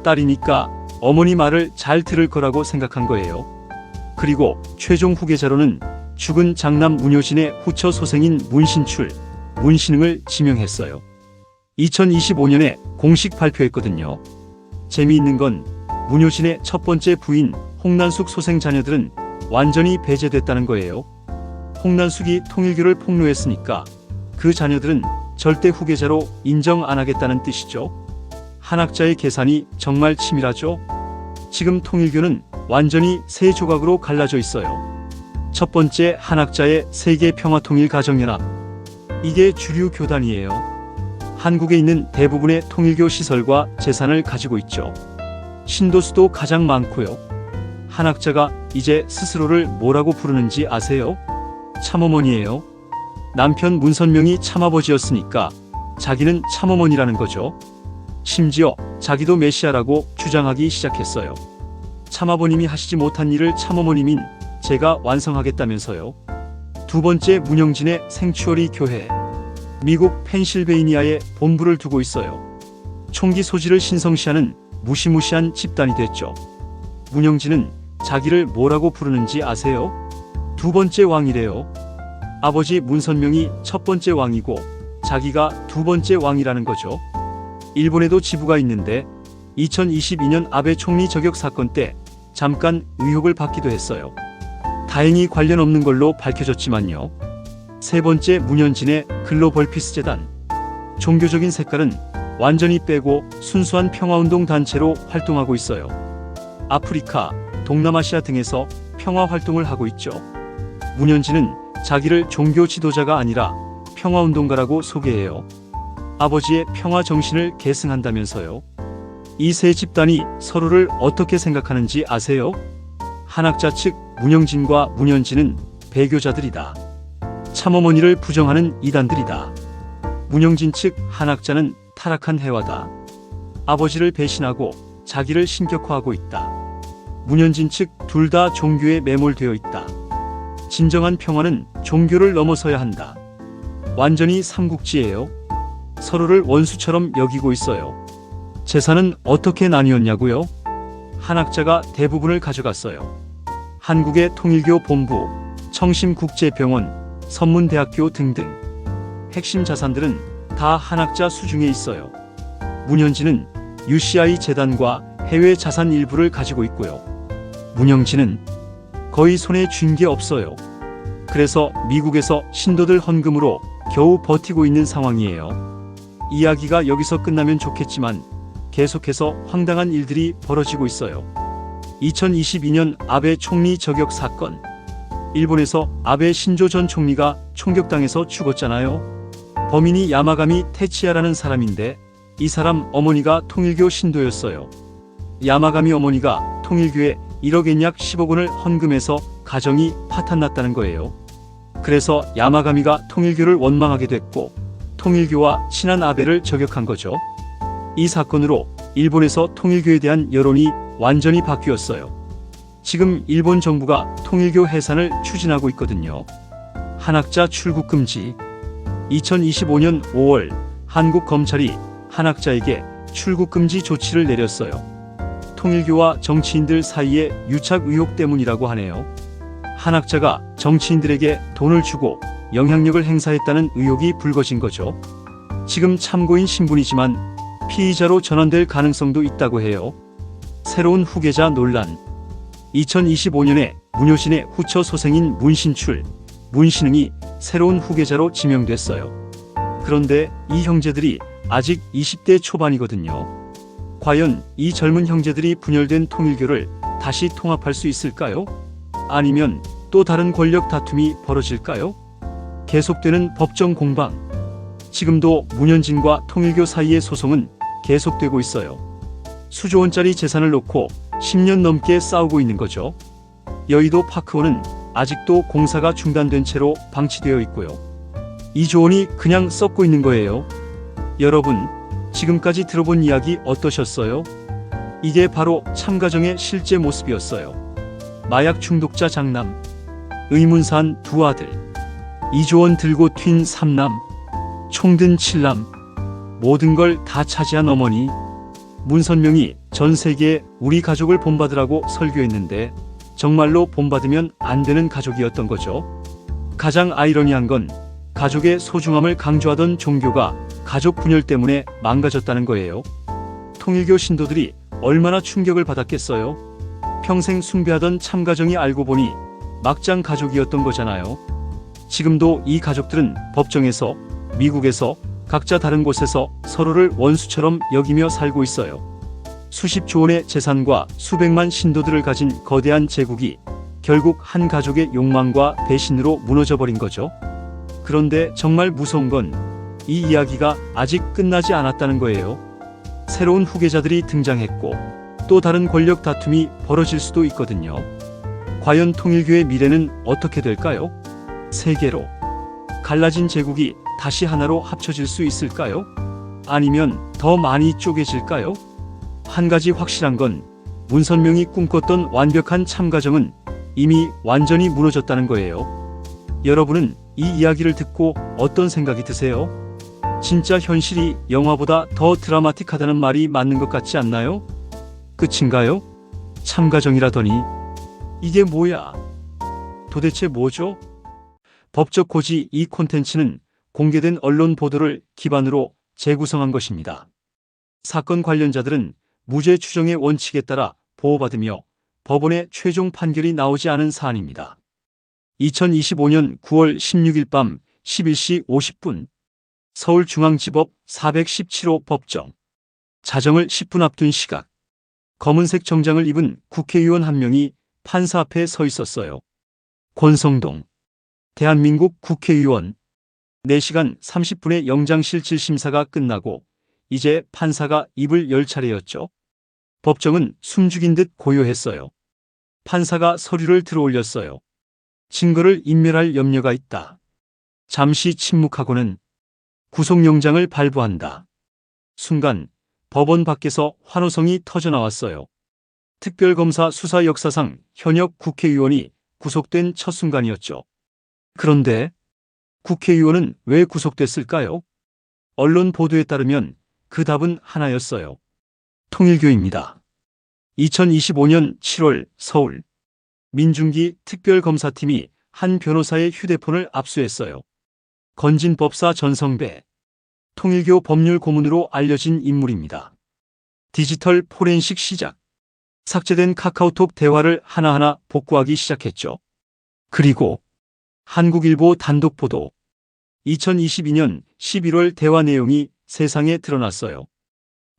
딸이니까 어머니 말을 잘 들을 거라고 생각한 거예요. 그리고 최종 후계자로는 죽은 장남 문효진의 후처 소생인 문신출, 문신흥을 지명했어요. 2025년에 공식 발표했거든요. 재미있는 건 문효진의 첫 번째 부인 홍난숙 소생 자녀들은 완전히 배제됐다는 거예요. 홍난숙이 통일교를 폭로했으니까 그 자녀들은 절대 후계자로 인정 안 하겠다는 뜻이죠. 한학자의 계산이 정말 치밀하죠. 지금 통일교는 완전히 세 조각으로 갈라져 있어요. 첫 번째 한학자의 세계평화통일가정연합. 이게 주류 교단이에요. 한국에 있는 대부분의 통일교 시설과 재산을 가지고 있죠. 신도수도 가장 많고요. 한학자가 이제 스스로를 뭐라고 부르는지 아세요? 참어머니예요. 남편 문선명이 참아버지였으니까 자기는 참어머니라는 거죠. 심지어 자기도 메시아라고 주장하기 시작했어요. 참아버님이 하시지 못한 일을 참어머님인 제가 완성하겠다면서요. 두 번째 문영진의 생추어리 교회. 미국 펜실베이니아에 본부를 두고 있어요. 총기 소지를 신성시하는 무시무시한 집단이 됐죠. 문영진은 자기를 뭐라고 부르는지 아세요? 두 번째 왕이래요. 아버지 문선명이 첫 번째 왕이고 자기가 두 번째 왕이라는 거죠. 일본에도 지부가 있는데 2022년 아베 총리 저격 사건 때 잠깐 의혹을 받기도 했어요. 다행히 관련 없는 걸로 밝혀졌지만요. 세 번째 문현진의 글로벌 피스 재단. 종교적인 색깔은 완전히 빼고 순수한 평화운동 단체로 활동하고 있어요. 아프리카, 동남아시아 등에서 평화 활동을 하고 있죠. 문현진은 자기를 종교 지도자가 아니라 평화운동가라고 소개해요. 아버지의 평화 정신을 계승한다면서요. 이 세 집단이 서로를 어떻게 생각하는지 아세요? 한학자 측 문영진과 문현진은 배교자들이다. 참어머니를 부정하는 이단들이다. 문영진 측 한학자는 타락한 해와다. 아버지를 배신하고 자기를 신격화하고 있다. 문현진 측 둘 다 종교에 매몰되어 있다. 진정한 평화는 종교를 넘어서야 한다. 완전히 삼국지예요. 서로를 원수처럼 여기고 있어요. 재산은 어떻게 나뉘었냐고요? 한학자가 대부분을 가져갔어요. 한국의 통일교 본부, 청심국제병원, 선문대학교 등등. 핵심 자산들은 다 한학자 수중에 있어요. 문현진은 UCI 재단과 해외 자산 일부를 가지고 있고요. 문영진은 거의 손에 쥔 게 없어요. 그래서 미국에서 신도들 헌금으로 겨우 버티고 있는 상황이에요. 이야기가 여기서 끝나면 좋겠지만 계속해서 황당한 일들이 벌어지고 있어요. 2022년 아베 총리 저격 사건. 일본에서 아베 신조 전 총리가 총격당해서 죽었잖아요. 범인이 야마가미 테치야라는 사람인데 이 사람 어머니가 통일교 신도였어요. 야마가미 어머니가 통일교에 1억엔 약 10억 원을 헌금해서 가정이 파탄났다는 거예요. 그래서 야마가미가 통일교를 원망하게 됐고 통일교와 친한 아베를 저격한 거죠. 이 사건으로 일본에서 통일교에 대한 여론이 완전히 바뀌었어요. 지금 일본 정부가 통일교 해산을 추진하고 있거든요. 한학자 출국 금지. 2025년 5월 한국 검찰이 한학자에게 출국 금지 조치를 내렸어요. 통일교와 정치인들 사이의 유착 의혹 때문이라고 하네요. 한학자가 정치인들에게 돈을 주고 영향력을 행사했다는 의혹이 불거진 거죠. 지금 참고인 신분이지만 피의자로 전환될 가능성도 있다고 해요. 새로운 후계자 논란. 2025년에 문효신의 후처 소생인 문신출, 문신응이 새로운 후계자로 지명됐어요. 그런데 이 형제들이 아직 20대 초반이거든요. 과연 이 젊은 형제들이 분열된 통일교를 다시 통합할 수 있을까요? 아니면 또 다른 권력 다툼이 벌어질까요? 계속되는 법정 공방. 지금도 문현진과 통일교 사이의 소송은 계속되고 있어요. 수조 원짜리 재산을 놓고 10년 넘게 싸우고 있는 거죠. 여의도 파크호는 아직도 공사가 중단된 채로 방치되어 있고요. 2조 원이 그냥 썩고 있는 거예요. 여러분, 지금까지 들어본 이야기 어떠셨어요? 이게 바로 참가정의 실제 모습이었어요. 마약 중독자 장남, 의문사한 두 아들, 2조 원 들고 튄 3남, 총 든 7남, 모든 걸 다 차지한 어머니. 문선명이 전 세계에 우리 가족을 본받으라고 설교했는데 정말로 본받으면 안 되는 가족이었던 거죠. 가장 아이러니한 건 가족의 소중함을 강조하던 종교가 가족 분열 때문에 망가졌다는 거예요. 통일교 신도들이 얼마나 충격을 받았겠어요. 평생 숭배하던 참가정이 알고 보니 막장 가족이었던 거잖아요. 지금도 이 가족들은 법정에서, 미국에서, 각자 다른 곳에서 서로를 원수처럼 여기며 살고 있어요. 수십조 원의 재산과 수백만 신도들을 가진 거대한 제국이 결국 한 가족의 욕망과 배신으로 무너져버린 거죠. 그런데 정말 무서운 건 이 이야기가 아직 끝나지 않았다는 거예요. 새로운 후계자들이 등장했고 또 다른 권력 다툼이 벌어질 수도 있거든요. 과연 통일교의 미래는 어떻게 될까요? 세계로 갈라진 제국이 다시 하나로 합쳐질 수 있을까요? 아니면 더 많이 쪼개질까요? 한 가지 확실한 건 문선명이 꿈꿨던 완벽한 참가정은 이미 완전히 무너졌다는 거예요. 여러분은 이 이야기를 듣고 어떤 생각이 드세요? 진짜 현실이 영화보다 더 드라마틱하다는 말이 맞는 것 같지 않나요? 끝인가요? 참가정이라더니 이게 뭐야? 도대체 뭐죠? 법적 고지. 이 콘텐츠는 공개된 언론 보도를 기반으로 재구성한 것입니다. 사건 관련자들은 무죄 추정의 원칙에 따라 보호받으며 법원의 최종 판결이 나오지 않은 사안입니다. 2025년 9월 16일 밤 11시 50분 서울중앙지법 417호 법정. 자정을 10분 앞둔 시각. 검은색 정장을 입은 국회의원 한 명이 판사 앞에 서 있었어요. 권성동. 대한민국 국회의원. 4시간 30분의 영장실질 심사가 끝나고 이제 판사가 입을 열 차례였죠. 법정은 숨죽인 듯 고요했어요. 판사가 서류를 들어올렸어요. 증거를 인멸할 염려가 있다. 잠시 침묵하고는 구속영장을 발부한다. 순간 법원 밖에서 환호성이 터져나왔어요. 특별검사 수사 역사상 현역 국회의원이 구속된 첫 순간이었죠. 그런데 국회의원은 왜 구속됐을까요? 언론 보도에 따르면 그 답은 하나였어요. 통일교입니다. 2025년 7월 서울 민중기 특별검사팀이 한 변호사의 휴대폰을 압수했어요. 건진법사 전성배. 통일교 법률 고문으로 알려진 인물입니다. 디지털 포렌식 시작. 삭제된 카카오톡 대화를 하나하나 복구하기 시작했죠. 그리고 한국일보 단독 보도. 2022년 11월 대화 내용이 세상에 드러났어요.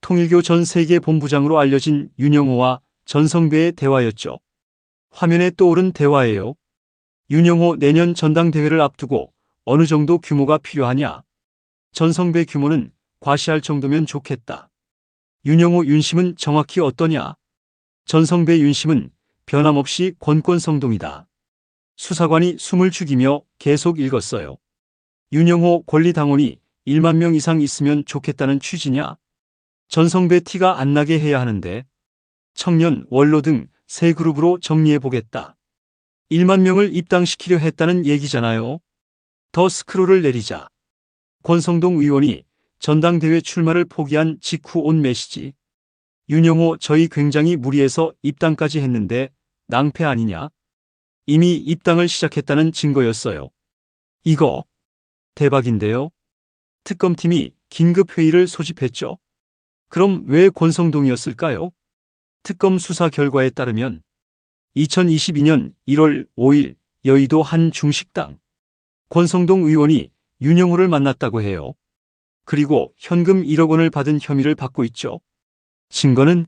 통일교 전 세계 본부장으로 알려진 윤영호와 전성배의 대화였죠. 화면에 떠오른 대화예요. 윤영호 내년 전당대회를 앞두고 어느 정도 규모가 필요하냐? 전성배 규모는 과시할 정도면 좋겠다. 윤영호 윤심은 정확히 어떠냐? 전성배 윤심은 변함없이 권권성동이다. 수사관이 숨을 죽이며 계속 읽었어요. 윤영호 권리당원이 1만 명 이상 있으면 좋겠다는 취지냐? 전성배 티가 안 나게 해야 하는데 청년, 원로 등 세 그룹으로 정리해보겠다. 1만 명을 입당시키려 했다는 얘기잖아요. 더 스크롤을 내리자. 권성동 의원이 전당대회 출마를 포기한 직후 온 메시지. 윤영호 저희 굉장히 무리해서 입당까지 했는데 낭패 아니냐? 이미 입당을 시작했다는 증거였어요. 이거 대박인데요. 특검팀이 긴급회의를 소집했죠. 그럼 왜 권성동이었을까요? 특검 수사 결과에 따르면 2022년 1월 5일 여의도 한 중식당 권성동 의원이 윤영호를 만났다고 해요. 그리고 현금 1억 원을 받은 혐의를 받고 있죠. 증거는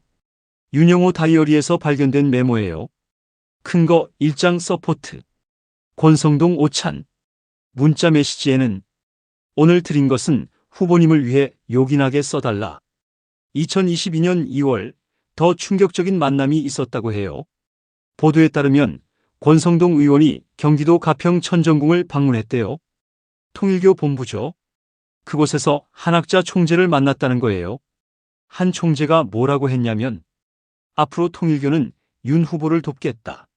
윤영호 다이어리에서 발견된 메모예요. 큰 거 1장 서포트. 권성동 오찬. 문자 메시지에는 오늘 드린 것은 후보님을 위해 요긴하게 써달라. 2022년 2월 더 충격적인 만남이 있었다고 해요. 보도에 따르면 권성동 의원이 경기도 가평 천정궁을 방문했대요. 통일교 본부죠. 그곳에서 한학자 총재를 만났다는 거예요. 한 총재가 뭐라고 했냐면 앞으로 통일교는 윤 후보를 돕겠다.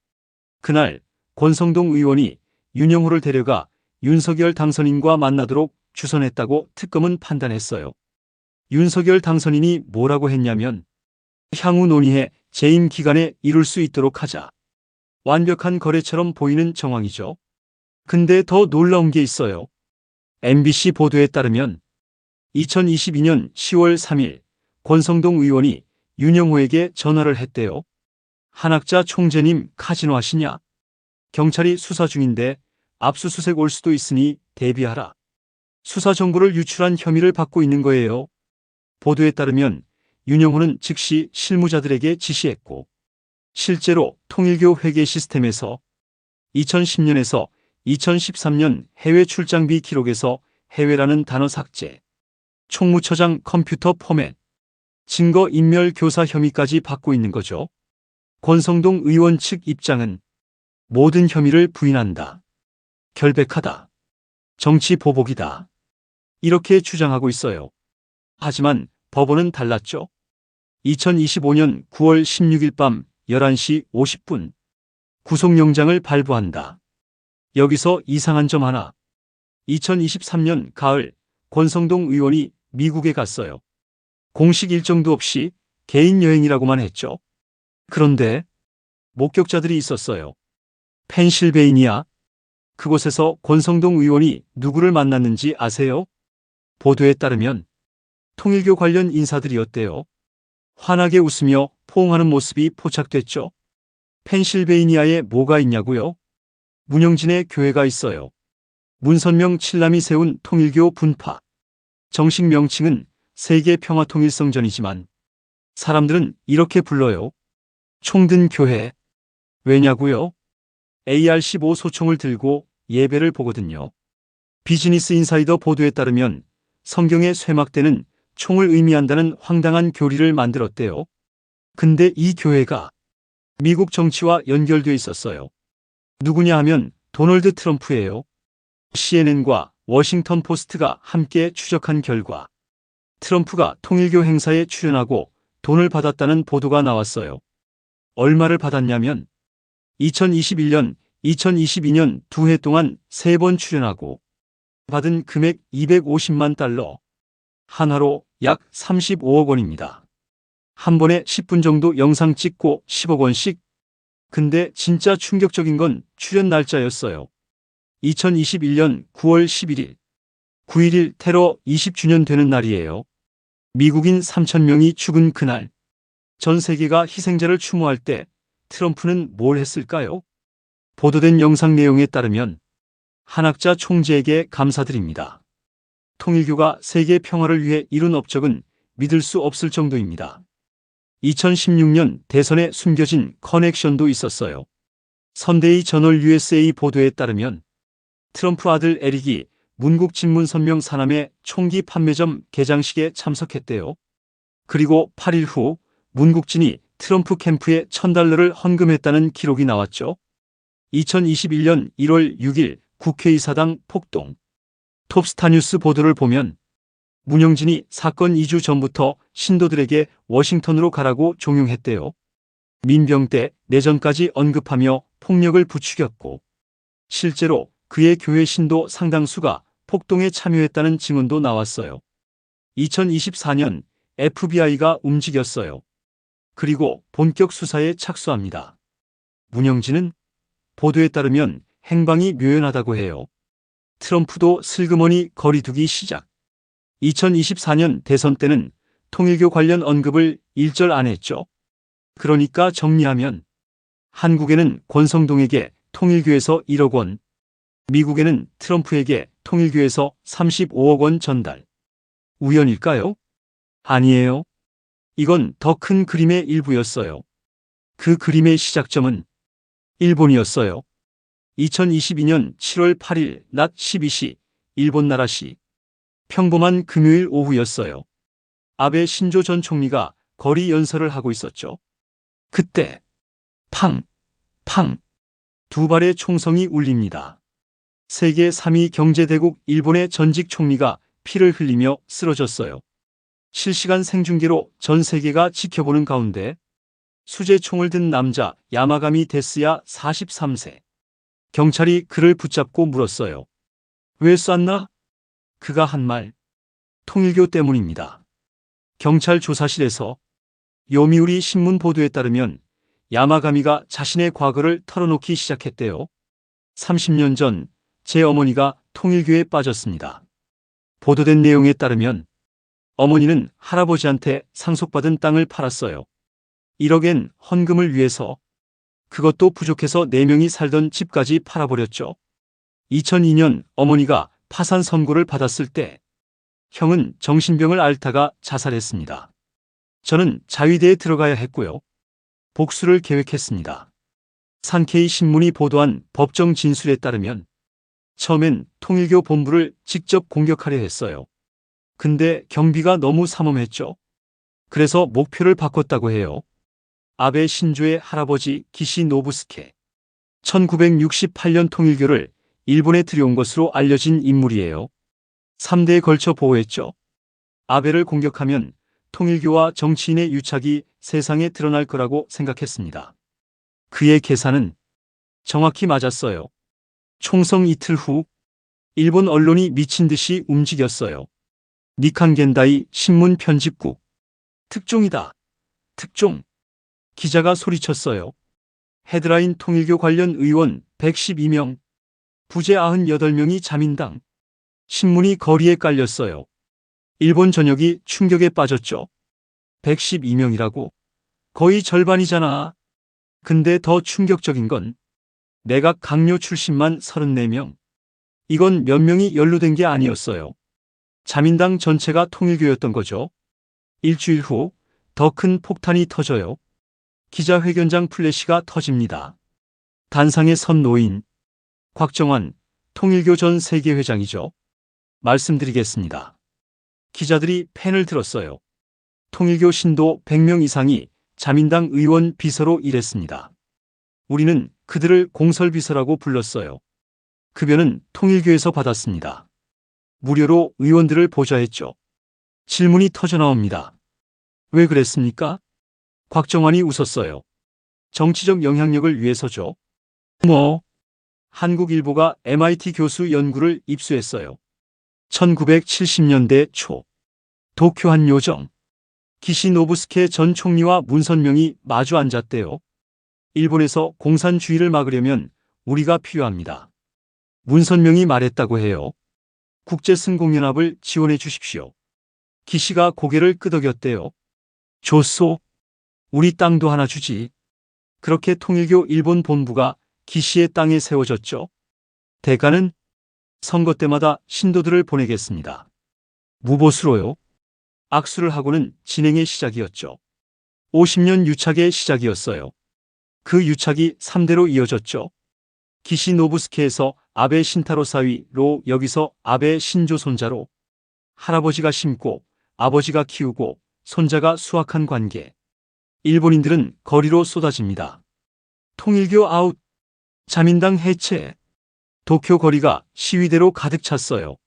그날 권성동 의원이 윤영호를 데려가 윤석열 당선인과 만나도록 주선했다고 특검은 판단했어요. 윤석열 당선인이 뭐라고 했냐면 향후 논의해 재임 기간에 이룰 수 있도록 하자. 완벽한 거래처럼 보이는 정황이죠. 근데 더 놀라운 게 있어요. MBC 보도에 따르면 2022년 10월 3일 권성동 의원이 윤영호에게 전화를 했대요. 한학자 총재님 카지노 하시냐? 경찰이 수사 중인데 압수수색 올 수도 있으니 대비하라. 수사 정보를 유출한 혐의를 받고 있는 거예요. 보도에 따르면 윤영호는 즉시 실무자들에게 지시했고 실제로 통일교 회계 시스템에서 2010년에서 2013년 해외 출장비 기록에서 해외라는 단어 삭제, 총무처장 컴퓨터 포맷, 증거 인멸 교사 혐의까지 받고 있는 거죠. 권성동 의원 측 입장은 모든 혐의를 부인한다. 결백하다. 정치 보복이다. 이렇게 주장하고 있어요. 하지만 법원은 달랐죠. 2025년 9월 16일 밤 11시 50분 구속영장을 발부한다. 여기서 이상한 점 하나. 2023년 가을 권성동 의원이 미국에 갔어요. 공식 일정도 없이 개인 여행이라고만 했죠. 그런데 목격자들이 있었어요. 펜실베이니아 그곳에서 권성동 의원이 누구를 만났는지 아세요? 보도에 따르면 통일교 관련 인사들이었대요. 환하게 웃으며 포옹하는 모습이 포착됐죠. 펜실베이니아에 뭐가 있냐고요? 문영진의 교회가 있어요. 문선명 칠남이 세운 통일교 분파. 정식 명칭은 세계평화통일성전이지만 사람들은 이렇게 불러요. 총든 교회. 왜냐고요? AR-15 소총을 들고 예배를 보거든요. 비즈니스 인사이더 보도에 따르면 성경의 쇠막대는 총을 의미한다는 황당한 교리를 만들었대요. 근데 이 교회가 미국 정치와 연결돼 있었어요. 누구냐 하면 도널드 트럼프예요. CNN과 워싱턴 포스트가 함께 추적한 결과 트럼프가 통일교 행사에 출연하고 돈을 받았다는 보도가 나왔어요. 얼마를 받았냐면 2021년, 2022년 2해 동안 3번 출연하고 받은 금액 250만 달러, 한화로 약 35억 원입니다. 한 번에 10분 정도 영상 찍고 10억 원씩? 근데 진짜 충격적인 건 출연 날짜였어요. 2021년 9월 11일, 9.11 테러 20주년 되는 날이에요. 미국인 3,000명이 죽은 그날, 전 세계가 희생자를 추모할 때 트럼프는 뭘 했을까요? 보도된 영상 내용에 따르면 한학자 총재에게 감사드립니다. 통일교가 세계 평화를 위해 이룬 업적은 믿을 수 없을 정도입니다. 2016년 대선에 숨겨진 커넥션도 있었어요. 선데이 저널 USA 보도에 따르면 트럼프 아들 에릭이 문국 진문선명 사남의 총기 판매점 개장식에 참석했대요. 그리고 8일 후 문국진이 트럼프 캠프에 $1,000를 헌금했다는 기록이 나왔죠. 2021년 1월 6일 국회의사당 폭동. 톱스타뉴스 보도를 보면 문영진이 사건 2주 전부터 신도들에게 워싱턴으로 가라고 종용했대요. 민병 때 내전까지 언급하며 폭력을 부추겼고 실제로 그의 교회 신도 상당수가 폭동에 참여했다는 증언도 나왔어요. 2024년 FBI가 움직였어요. 그리고 본격 수사에 착수합니다. 문영진은 보도에 따르면 행방이 묘연하다고 해요. 트럼프도 슬그머니 거리두기 시작. 2024년 대선 때는 통일교 관련 언급을 일절 안 했죠. 그러니까 정리하면 한국에는 권성동에게 통일교에서 1억 원, 미국에는 트럼프에게 통일교에서 35억 원 전달. 우연일까요? 아니에요. 이건 더 큰 그림의 일부였어요. 그 그림의 시작점은 일본이었어요. 2022년 7월 8일 낮 12시 일본 나라시 평범한 금요일 오후였어요. 아베 신조 전 총리가 거리 연설을 하고 있었죠. 그때 팡! 팡! 두 발의 총성이 울립니다. 세계 3위 경제대국 일본의 전직 총리가 피를 흘리며 쓰러졌어요. 실시간 생중계로 전 세계가 지켜보는 가운데 수제총을 든 남자 야마가미 데스야 43세. 경찰이 그를 붙잡고 물었어요. 왜 쐈나? 그가 한 말. 통일교 때문입니다. 경찰 조사실에서 요미우리 신문 보도에 따르면 야마가미가 자신의 과거를 털어놓기 시작했대요. 30년 전 제 어머니가 통일교에 빠졌습니다. 보도된 내용에 따르면 어머니는 할아버지한테 상속받은 땅을 팔았어요. 1억엔 헌금을 위해서. 그것도 부족해서 4명이 살던 집까지 팔아버렸죠. 2002년 어머니가 파산 선고를 받았을 때 형은 정신병을 앓다가 자살했습니다. 저는 자위대에 들어가야 했고요. 복수를 계획했습니다. 산케이 신문이 보도한 법정 진술에 따르면 처음엔 통일교 본부를 직접 공격하려 했어요. 근데 경비가 너무 삼엄했죠. 그래서 목표를 바꿨다고 해요. 아베 신조의 할아버지 기시 노부스케. 1968년 통일교를 일본에 들여온 것으로 알려진 인물이에요. 3대에 걸쳐 보호했죠. 아베를 공격하면 통일교와 정치인의 유착이 세상에 드러날 거라고 생각했습니다. 그의 계산은 정확히 맞았어요. 총성 이틀 후 일본 언론이 미친 듯이 움직였어요. 니칸 겐다이 신문 편집국. 특종이다. 특종. 기자가 소리쳤어요. 헤드라인 통일교 관련 의원 112명. 부재 98명이 자민당. 신문이 거리에 깔렸어요. 일본 전역이 충격에 빠졌죠. 112명이라고? 거의 절반이잖아. 근데 더 충격적인 건 내각 강요 출신만 34명. 이건 몇 명이 연루된 게 아니었어요. 자민당 전체가 통일교였던 거죠. 일주일 후 더 큰 폭탄이 터져요. 기자회견장 플래시가 터집니다. 단상에 선 노인. 곽정환, 통일교 전 세계회장이죠. 말씀드리겠습니다. 기자들이 펜을 들었어요. 통일교 신도 100명 이상이 자민당 의원 비서로 일했습니다. 우리는 그들을 공설비서라고 불렀어요. 급여는 통일교에서 받았습니다. 무료로 의원들을 보좌했죠. 질문이 터져나옵니다. 왜 그랬습니까? 곽정환이 웃었어요. 정치적 영향력을 위해서죠. 한국일보가 MIT 교수 연구를 입수했어요. 1970년대 초 도쿄 한 요정 기시노부스케 전 총리와 문선명이 마주 앉았대요. 일본에서 공산주의를 막으려면 우리가 필요합니다. 문선명이 말했다고 해요. 국제승공연합을 지원해 주십시오. 기시가 고개를 끄덕였대요. 줬소. 우리 땅도 하나 주지. 그렇게 통일교 일본 본부가 기시의 땅에 세워졌죠. 대가는 선거 때마다 신도들을 보내겠습니다. 무보수로요. 악수를 하고는 진행의 시작이었죠. 50년 유착의 시작이었어요. 그 유착이 3대로 이어졌죠. 기시노부스케에서 아베 신타로 사위로, 여기서 아베 신조 손자로. 할아버지가 심고 아버지가 키우고 손자가 수확한 관계. 일본인들은 거리로 쏟아집니다. 통일교 아웃, 자민당 해체. 도쿄 거리가 시위대로 가득 찼어요.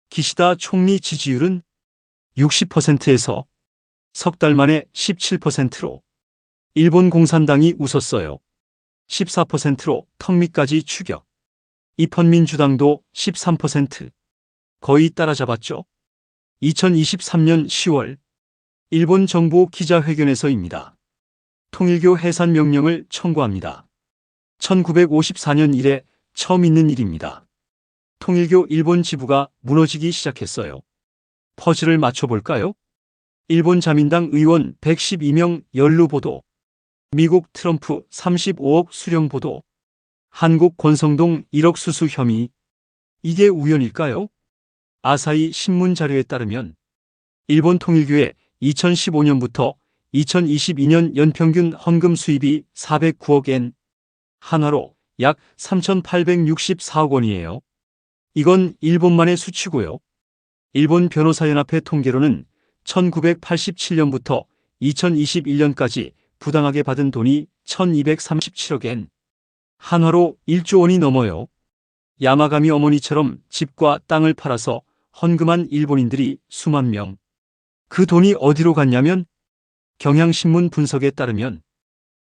기시다 총리 지지율은 60%에서 석 달 만에 17%로. 일본 공산당이 웃었어요. 14%로 턱밑까지 추격. 입헌민주당도 13%. 거의 따라잡았죠. 2023년 10월 일본 정부 기자회견에서입니다. 통일교 해산 명령을 청구합니다. 1954년 이래 처음 있는 일입니다. 통일교 일본 지부가 무너지기 시작했어요. 퍼즐을 맞춰볼까요? 일본 자민당 의원 112명 연루 보도. 미국 트럼프 35억 수령 보도. 한국 권성동 1억 수수 혐의. 이게 우연일까요? 아사히 신문 자료에 따르면 일본 통일교의 2015년부터 2022년 연평균 헌금 수입이 409억 엔, 한화로 약 3,864억 원이에요. 이건 일본만의 수치고요. 일본 변호사연합회 통계로는 1987년부터 2021년까지 부당하게 받은 돈이 1,237억 엔, 한화로 1조 원이 넘어요. 야마가미 어머니처럼 집과 땅을 팔아서 헌금한 일본인들이 수만 명. 그 돈이 어디로 갔냐면 경향신문 분석에 따르면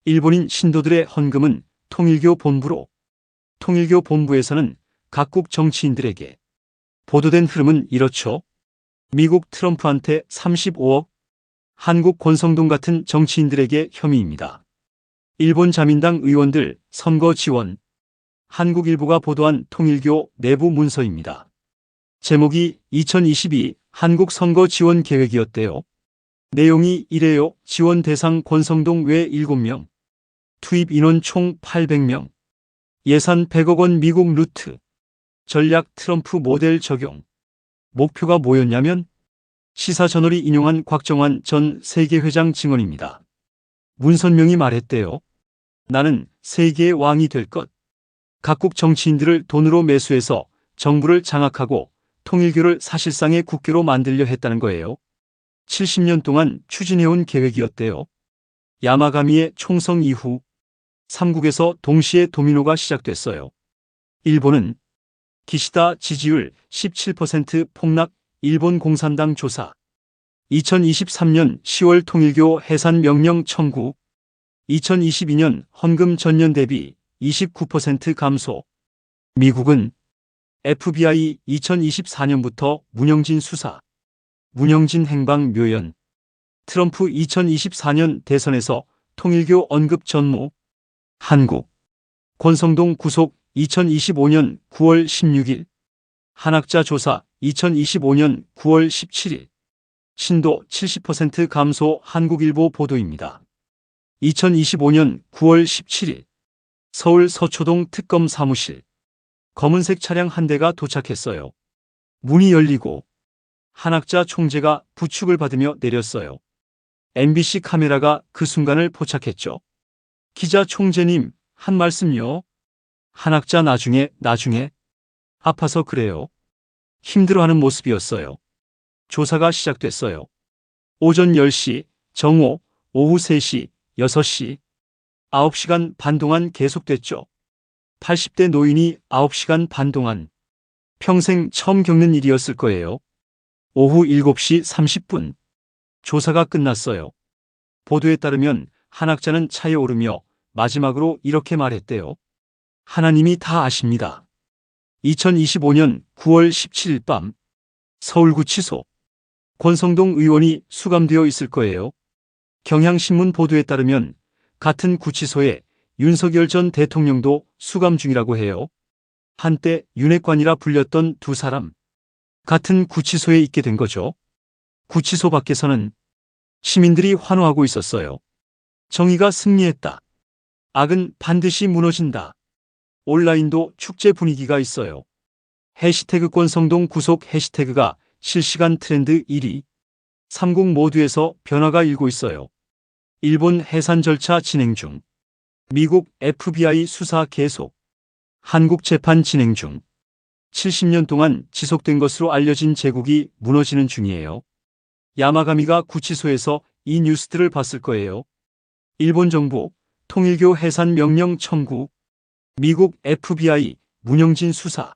일본인 신도들의 헌금은 통일교 본부로. 통일교 본부에서는 각국 정치인들에게. 보도된 흐름은 이렇죠. 미국 트럼프한테 35억, 한국 권성동 같은 정치인들에게 혐의입니다. 일본 자민당 의원들 선거 지원. 한국일보가 보도한 통일교 내부 문서입니다. 제목이 2022 한국 선거 지원 계획이었대요. 내용이 이래요. 지원 대상 권성동 외 7명. 투입 인원 총 800명. 예산 100억 원 미국 루트. 전략 트럼프 모델 적용. 목표가 뭐였냐면 시사저널이 인용한 곽정환 전 세계회장 증언입니다. 문선명이 말했대요. 나는 세계의 왕이 될 것. 각국 정치인들을 돈으로 매수해서 정부를 장악하고 통일교를 사실상의 국교로 만들려 했다는 거예요. 70년 동안 추진해온 계획이었대요. 야마가미의 총성 이후 3국에서 동시에 도미노가 시작됐어요. 일본은 기시다 지지율 17% 폭락. 일본 공산당 조사. 2023년 10월 통일교 해산 명령 청구. 2022년 헌금 전년 대비 29% 감소. 미국은 FBI 2024년부터 문영진 수사. 문영진 행방 묘연. 트럼프 2024년 대선에서 통일교 언급 전무. 한국 권성동 구속 2025년 9월 16일. 한학자 조사 2025년 9월 17일. 신도 70% 감소 한국일보 보도입니다. 2025년 9월 17일. 서울 서초동 특검 사무실. 검은색 차량 한 대가 도착했어요. 문이 열리고 한학자 총재가 부축을 받으며 내렸어요. MBC 카메라가 그 순간을 포착했죠. 기자 총재님, 한 말씀요. 한학자 나중에 아파서 그래요. 힘들어하는 모습이었어요. 조사가 시작됐어요. 오전 10시, 정오, 오후 3시, 6시, 9시간 반 동안 계속됐죠. 80대 노인이 9시간 반 동안. 평생 처음 겪는 일이었을 거예요. 오후 7시 30분. 조사가 끝났어요. 보도에 따르면 한학자는 차에 오르며 마지막으로 이렇게 말했대요. 하나님이 다 아십니다. 2025년 9월 17일 밤 서울구치소. 권성동 의원이 수감되어 있을 거예요. 경향신문 보도에 따르면 같은 구치소에 윤석열 전 대통령도 수감 중이라고 해요. 한때 윤핵관이라 불렸던 두 사람. 같은 구치소에 있게 된 거죠. 구치소 밖에서는 시민들이 환호하고 있었어요. 정의가 승리했다. 악은 반드시 무너진다. 온라인도 축제 분위기가 있어요. 해시태그 권성동 구속 해시태그가 실시간 트렌드 1위. 30 모두에서 변화가 일고 있어요. 일본 해산 절차 진행 중. 미국 FBI 수사 계속. 한국 재판 진행 중. 70년 동안 지속된 것으로 알려진 제국이 무너지는 중이에요. 야마가미가 구치소에서 이 뉴스들을 봤을 거예요. 일본 정부 통일교 해산 명령 청구. 미국 FBI 문영진 수사.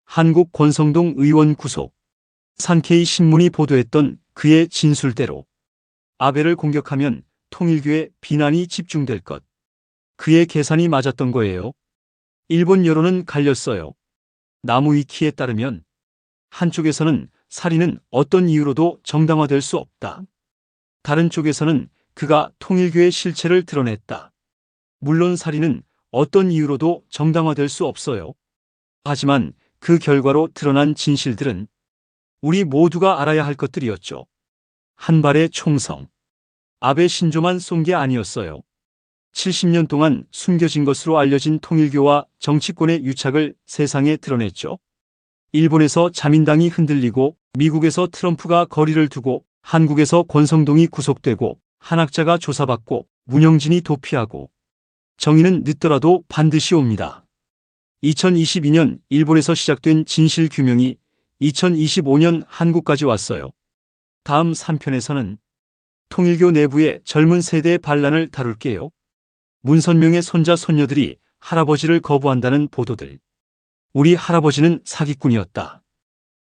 한국 권성동 의원 구속. 산케이 신문이 보도했던 그의 진술대로 아베를 공격하면 통일교에 비난이 집중될 것. 그의 계산이 맞았던 거예요. 일본 여론은 갈렸어요. 나무위키에 따르면 한쪽에서는 살인은 어떤 이유로도 정당화될 수 없다. 다른 쪽에서는 그가 통일교의 실체를 드러냈다. 물론 살인은 어떤 이유로도 정당화될 수 없어요. 하지만 그 결과로 드러난 진실들은 우리 모두가 알아야 할 것들이었죠. 한 발의 총성. 아베 신조만 쏜 게 아니었어요. 70년 동안 숨겨진 것으로 알려진 통일교와 정치권의 유착을 세상에 드러냈죠. 일본에서 자민당이 흔들리고 미국에서 트럼프가 거리를 두고 한국에서 권성동이 구속되고 한학자가 조사받고 문영진이 도피하고 정의는 늦더라도 반드시 옵니다. 2022년 일본에서 시작된 진실규명이 2025년 한국까지 왔어요. 다음 3편에서는 통일교 내부의 젊은 세대의 반란을 다룰게요. 문선명의 손자 손녀들이 할아버지를 거부한다는 보도들. 우리 할아버지는 사기꾼이었다.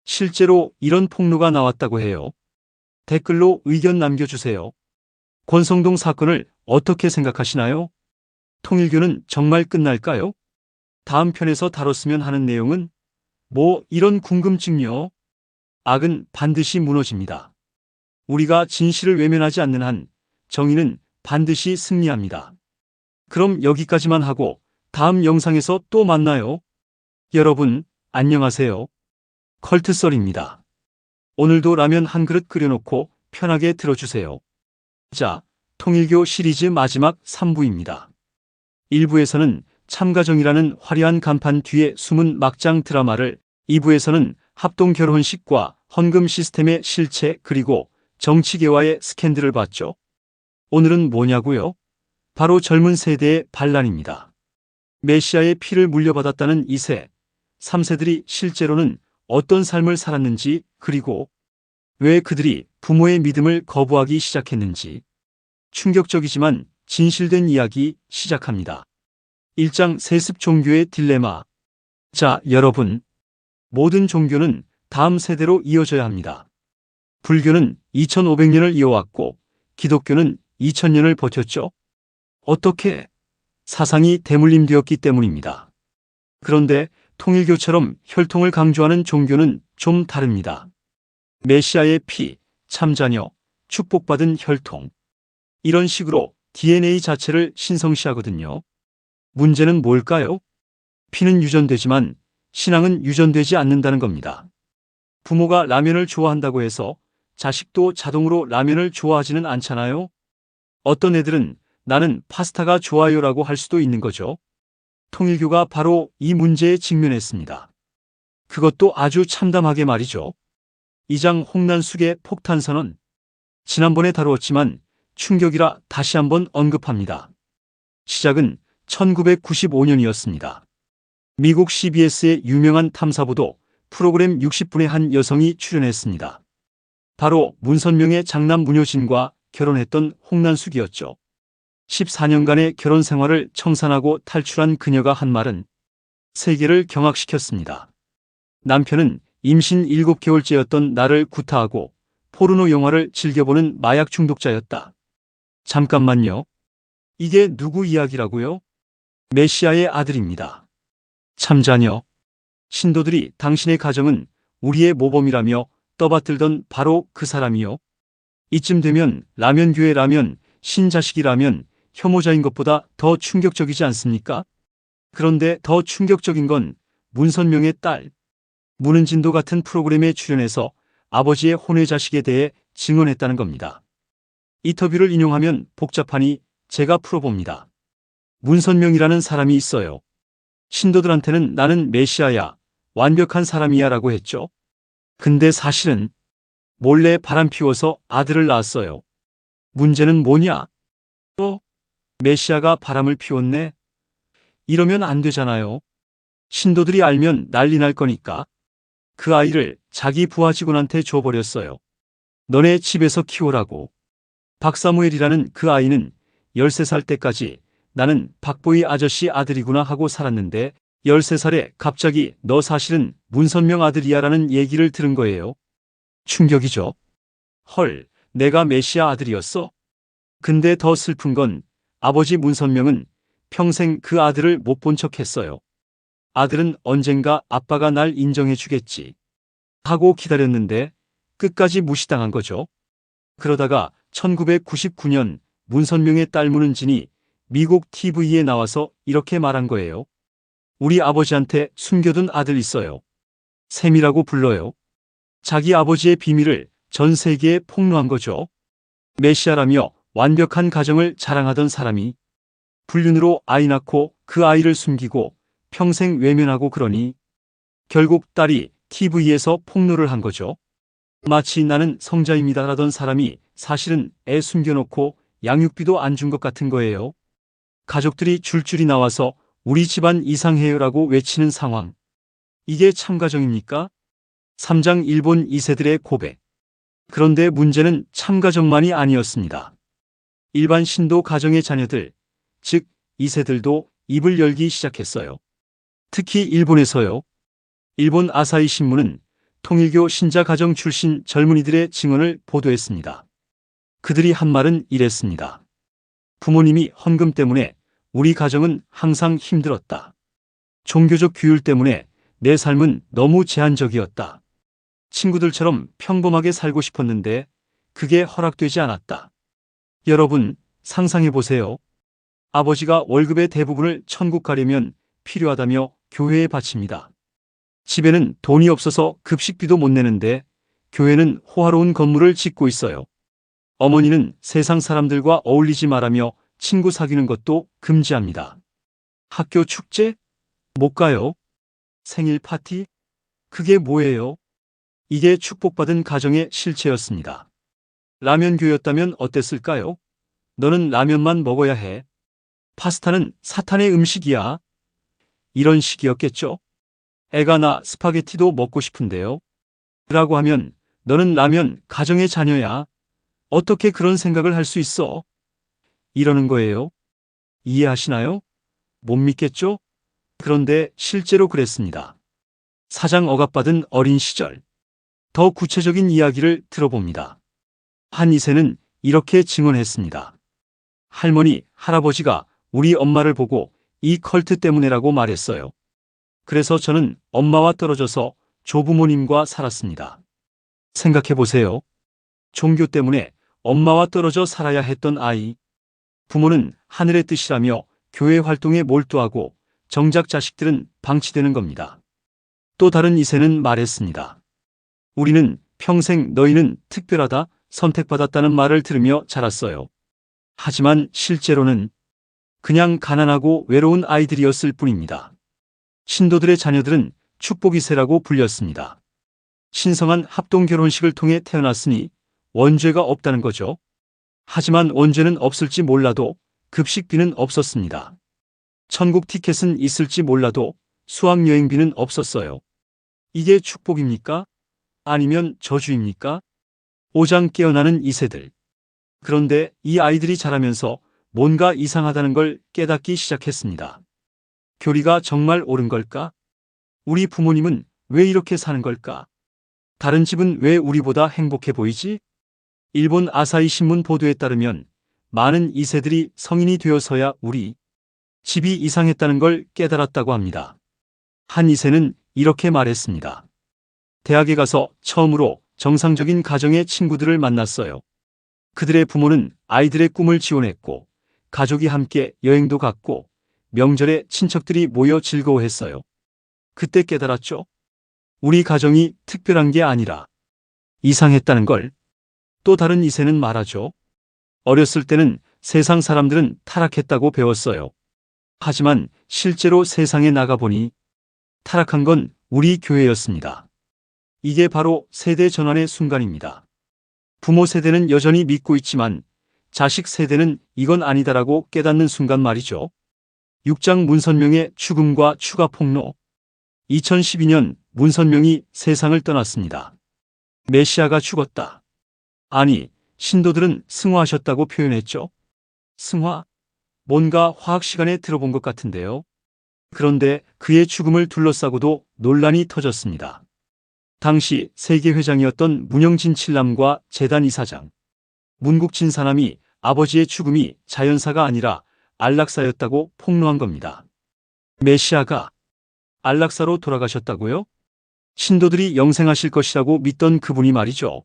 실제로 이런 폭로가 나왔다고 해요. 댓글로 의견 남겨주세요. 권성동 사건을 어떻게 생각하시나요? 통일교는 정말 끝날까요? 다음 편에서 다뤘으면 하는 내용은 이런 궁금증요. 악은 반드시 무너집니다. 우리가 진실을 외면하지 않는 한 정의는 반드시 승리합니다. 그럼 여기까지만 하고 다음 영상에서 또 만나요. 여러분, 안녕하세요. 컬트썰입니다. 오늘도 라면 한 그릇 끓여놓고 편하게 들어주세요. 자, 통일교 시리즈 마지막 3부입니다. 1부에서는 참가정이라는 화려한 간판 뒤에 숨은 막장 드라마를, 2부에서는 합동 결혼식과 헌금 시스템의 실체 그리고 정치계와의 스캔들을 봤죠. 오늘은 뭐냐고요? 바로 젊은 세대의 반란입니다. 메시아의 피를 물려받았다는 2세, 3세들이 실제로는 어떤 삶을 살았는지, 그리고 왜 그들이 부모의 믿음을 거부하기 시작했는지 충격적이지만 진실된 이야기 시작합니다. 1장 세습 종교의 딜레마. 자, 여러분. 모든 종교는 다음 세대로 이어져야 합니다. 불교는 2500년을 이어왔고 기독교는 2000년을 버텼죠. 어떻게? 사상이 대물림되었기 때문입니다. 그런데 통일교처럼 혈통을 강조하는 종교는 좀 다릅니다. 메시아의 피, 참자녀, 축복받은 혈통. 이런 식으로 DNA 자체를 신성시하거든요. 문제는 뭘까요? 피는 유전되지만 신앙은 유전되지 않는다는 겁니다. 부모가 라면을 좋아한다고 해서 자식도 자동으로 라면을 좋아하지는 않잖아요. 어떤 애들은 나는 파스타가 좋아요라고 할 수도 있는 거죠. 통일교가 바로 이 문제에 직면했습니다. 그것도 아주 참담하게 말이죠. 2장 홍난숙의 폭탄선언. 지난번에 다루었지만 충격이라 다시 한번 언급합니다. 시작은 1995년이었습니다. 미국 CBS의 유명한 탐사보도 프로그램 60분의 한 여성이 출연했습니다. 바로 문선명의 장남 문효진과 결혼했던 홍난숙이었죠. 14년간의 결혼 생활을 청산하고 탈출한 그녀가 한 말은 세계를 경악시켰습니다. 남편은 임신 7개월째였던 나를 구타하고 포르노 영화를 즐겨보는 마약 중독자였다. 잠깐만요. 이게 누구 이야기라고요? 메시아의 아들입니다. 참자녀. 신도들이 당신의 가정은 우리의 모범이라며 떠받들던 바로 그 사람이요. 이쯤 되면 라면교회라면 신자식이라면 혐오자인 것보다 더 충격적이지 않습니까? 그런데 더 충격적인 건 문선명의 딸. 문은진도 같은 프로그램에 출연해서 아버지의 혼외자식에 대해 증언했다는 겁니다. 인터뷰를 인용하면 복잡하니 제가 풀어봅니다. 문선명이라는 사람이 있어요. 신도들한테는 나는 메시아야, 완벽한 사람이야 라고 했죠. 근데 사실은 몰래 바람 피워서 아들을 낳았어요. 문제는 뭐냐? 메시아가 바람을 피웠네? 이러면 안 되잖아요. 신도들이 알면 난리 날 거니까. 그 아이를 자기 부하 직원한테 줘버렸어요. 너네 집에서 키우라고. 박사무엘이라는 그 아이는 13살 때까지 나는 박보이 아저씨 아들이구나 하고 살았는데 13살에 갑자기 너 사실은 문선명 아들이야 라는 얘기를 들은 거예요. 충격이죠. 헐, 내가 메시아 아들이었어? 근데 더 슬픈 건 아버지 문선명은 평생 그 아들을 못 본 척 했어요. 아들은 언젠가 아빠가 날 인정해 주겠지 하고 기다렸는데 끝까지 무시당한 거죠. 그러다가 1999년 문선명의 딸 문은진이 미국 TV에 나와서 이렇게 말한 거예요. 우리 아버지한테 숨겨둔 아들 있어요. 샘이라고 불러요. 자기 아버지의 비밀을 전 세계에 폭로한 거죠. 메시아라며 완벽한 가정을 자랑하던 사람이 불륜으로 아이 낳고 그 아이를 숨기고 평생 외면하고 그러니 결국 딸이 TV에서 폭로를 한 거죠. 마치 나는 성자입니다라던 사람이 사실은 애 숨겨놓고 양육비도 안 준 것 같은 거예요. 가족들이 줄줄이 나와서 우리 집안 이상해요라고 외치는 상황. 이게 참가정입니까? 3장 일본 2세들의 고백. 그런데 문제는 참가정만이 아니었습니다. 일반 신도 가정의 자녀들, 즉 2세들도 입을 열기 시작했어요. 특히 일본에서요. 일본 아사히 신문은 통일교 신자 가정 출신 젊은이들의 증언을 보도했습니다. 그들이 한 말은 이랬습니다. 부모님이 헌금 때문에 우리 가정은 항상 힘들었다. 종교적 규율 때문에 내 삶은 너무 제한적이었다. 친구들처럼 평범하게 살고 싶었는데 그게 허락되지 않았다. 여러분, 상상해 보세요. 아버지가 월급의 대부분을 천국 가려면 필요하다며 교회에 바칩니다. 집에는 돈이 없어서 급식비도 못 내는데 교회는 호화로운 건물을 짓고 있어요. 어머니는 세상 사람들과 어울리지 말라며 친구 사귀는 것도 금지합니다. 학교 축제? 못 가요. 생일 파티? 그게 뭐예요? 이게 축복받은 가정의 실체였습니다. 라면교였다면 어땠을까요? 너는 라면만 먹어야 해. 파스타는 사탄의 음식이야. 이런 식이었겠죠? 애가 나 스파게티도 먹고 싶은데요. 라고 하면 너는 라면 가정의 자녀야. 어떻게 그런 생각을 할 수 있어? 이러는 거예요. 이해하시나요? 못 믿겠죠? 그런데 실제로 그랬습니다. 사장 억압받은 어린 시절. 더 구체적인 이야기를 들어봅니다. 한 2세는 이렇게 증언했습니다. 할머니, 할아버지가 우리 엄마를 보고 이 컬트 때문에라고 말했어요. 그래서 저는 엄마와 떨어져서 조부모님과 살았습니다. 생각해 보세요. 종교 때문에 엄마와 떨어져 살아야 했던 아이. 부모는 하늘의 뜻이라며 교회 활동에 몰두하고 정작 자식들은 방치되는 겁니다. 또 다른 2세는 말했습니다. 우리는 평생 너희는 특별하다, 선택받았다는 말을 들으며 자랐어요. 하지만 실제로는 그냥 가난하고 외로운 아이들이었을 뿐입니다. 신도들의 자녀들은 축복 2세라고 불렸습니다. 신성한 합동 결혼식을 통해 태어났으니 원죄가 없다는 거죠. 하지만 원죄는 없을지 몰라도 급식비는 없었습니다. 천국 티켓은 있을지 몰라도 수학여행비는 없었어요. 이게 축복입니까? 아니면 저주입니까? 오장 깨어나는 2세들. 그런데 이 아이들이 자라면서 뭔가 이상하다는 걸 깨닫기 시작했습니다. 교리가 정말 옳은 걸까? 우리 부모님은 왜 이렇게 사는 걸까? 다른 집은 왜 우리보다 행복해 보이지? 일본 아사히 신문 보도에 따르면 많은 2세들이 성인이 되어서야 우리 집이 이상했다는 걸 깨달았다고 합니다. 한 2세는 이렇게 말했습니다. 대학에 가서 처음으로 정상적인 가정의 친구들을 만났어요. 그들의 부모는 아이들의 꿈을 지원했고 가족이 함께 여행도 갔고 명절에 친척들이 모여 즐거워했어요. 그때 깨달았죠. 우리 가정이 특별한 게 아니라 이상했다는 걸. 또 다른 2세는 말하죠. 어렸을 때는 세상 사람들은 타락했다고 배웠어요. 하지만 실제로 세상에 나가보니 타락한 건 우리 교회였습니다. 이게 바로 세대 전환의 순간입니다. 부모 세대는 여전히 믿고 있지만 자식 세대는 이건 아니다라고 깨닫는 순간 말이죠. 6장 문선명의 죽음과 추가 폭로. 2012년 문선명이 세상을 떠났습니다. 메시아가 죽었다. 아니, 신도들은 승화하셨다고 표현했죠. 승화? 뭔가 화학 시간에 들어본 것 같은데요. 그런데 그의 죽음을 둘러싸고도 논란이 터졌습니다. 당시 세계회장이었던 문영진 칠남과 재단 이사장, 문국진 사남이 아버지의 죽음이 자연사가 아니라 안락사였다고 폭로한 겁니다. 메시아가 안락사로 돌아가셨다고요? 신도들이 영생하실 것이라고 믿던 그분이 말이죠.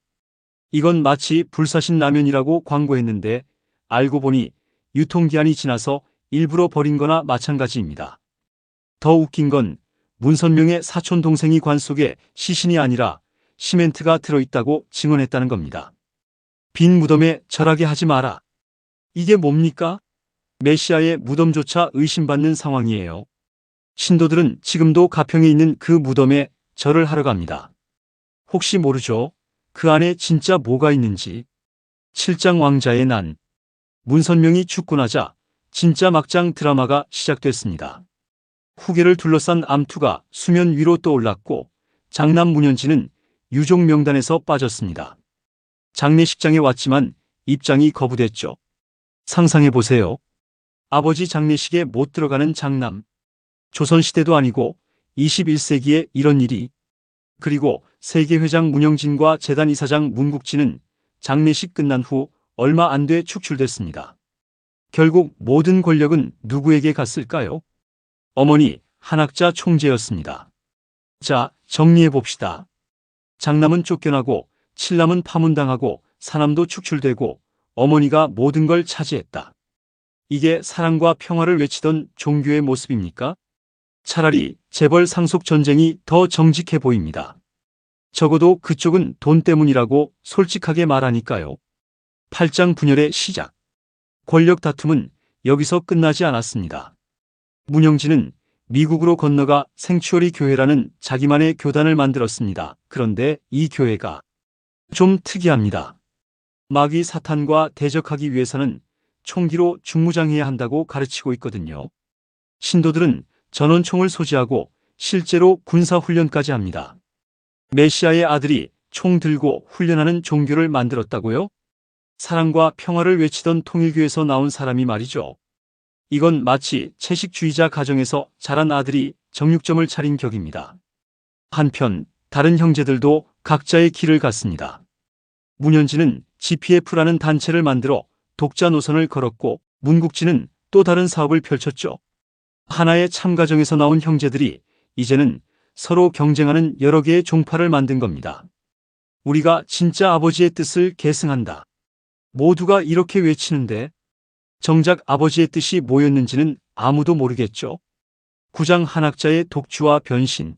이건 마치 불사신 라면이라고 광고했는데 알고 보니 유통기한이 지나서 일부러 버린 거나 마찬가지입니다. 더 웃긴 건 문선명의 사촌 동생이 관 속에 시신이 아니라 시멘트가 들어있다고 증언했다는 겁니다. 빈 무덤에 절하게 하지 마라. 이게 뭡니까? 메시아의 무덤조차 의심받는 상황이에요. 신도들은 지금도 가평에 있는 그 무덤에 절을 하러 갑니다. 혹시 모르죠? 그 안에 진짜 뭐가 있는지. 7장 왕자의 난. 문선명이 죽고 나자 진짜 막장 드라마가 시작됐습니다. 후계를 둘러싼 암투가 수면 위로 떠올랐고 장남 문현진은 유족 명단에서 빠졌습니다. 장례식장에 왔지만 입장이 거부됐죠. 상상해보세요. 아버지 장례식에 못 들어가는 장남. 조선시대도 아니고 21세기에 이런 일이. 그리고 세계회장 문영진과 재단 이사장 문국진은 장례식 끝난 후 얼마 안 돼 축출됐습니다. 결국 모든 권력은 누구에게 갔을까요? 어머니, 한학자 총재였습니다. 자, 정리해봅시다. 장남은 쫓겨나고 칠남은 파문당하고 사남도 축출되고 어머니가 모든 걸 차지했다. 이게 사랑과 평화를 외치던 종교의 모습입니까? 차라리 재벌 상속 전쟁이 더 정직해 보입니다. 적어도 그쪽은 돈 때문이라고 솔직하게 말하니까요. 8장 분열의 시작. 권력 다툼은 여기서 끝나지 않았습니다. 문영진은 미국으로 건너가 생추어리 교회라는 자기만의 교단을 만들었습니다. 그런데 이 교회가 좀 특이합니다. 마귀 사탄과 대적하기 위해서는 총기로 중무장해야 한다고 가르치고 있거든요. 신도들은 전원총을 소지하고 실제로 군사훈련까지 합니다. 메시아의 아들이 총 들고 훈련하는 종교를 만들었다고요? 사랑과 평화를 외치던 통일교에서 나온 사람이 말이죠. 이건 마치 채식주의자 가정에서 자란 아들이 정육점을 차린 격입니다. 한편 다른 형제들도 각자의 길을 갔습니다. 문현진은 GPF라는 단체를 만들어 독자 노선을 걸었고 문국진은 또 다른 사업을 펼쳤죠. 하나의 참가정에서 나온 형제들이 이제는 서로 경쟁하는 여러 개의 종파를 만든 겁니다. 우리가 진짜 아버지의 뜻을 계승한다. 모두가 이렇게 외치는데 정작 아버지의 뜻이 뭐였는지는 아무도 모르겠죠. 구장 한학자의 독주와 변신.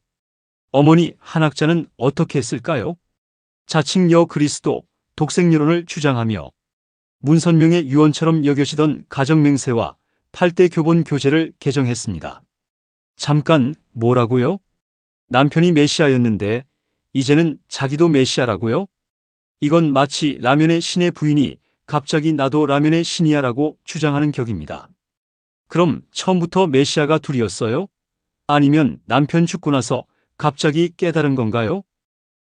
어머니 한학자는 어떻게 했을까요? 자칭 여그리스도 독생유론을 주장하며 문선명의 유언처럼 여겨지던 가정맹세와 8대 교본 교재를 개정했습니다. 잠깐, 뭐라고요? 남편이 메시아였는데 이제는 자기도 메시아라고요? 이건 마치 라면의 신의 부인이 갑자기 나도 라면의 신이야라고 주장하는 격입니다. 그럼 처음부터 메시아가 둘이었어요? 아니면 남편 죽고 나서 갑자기 깨달은 건가요?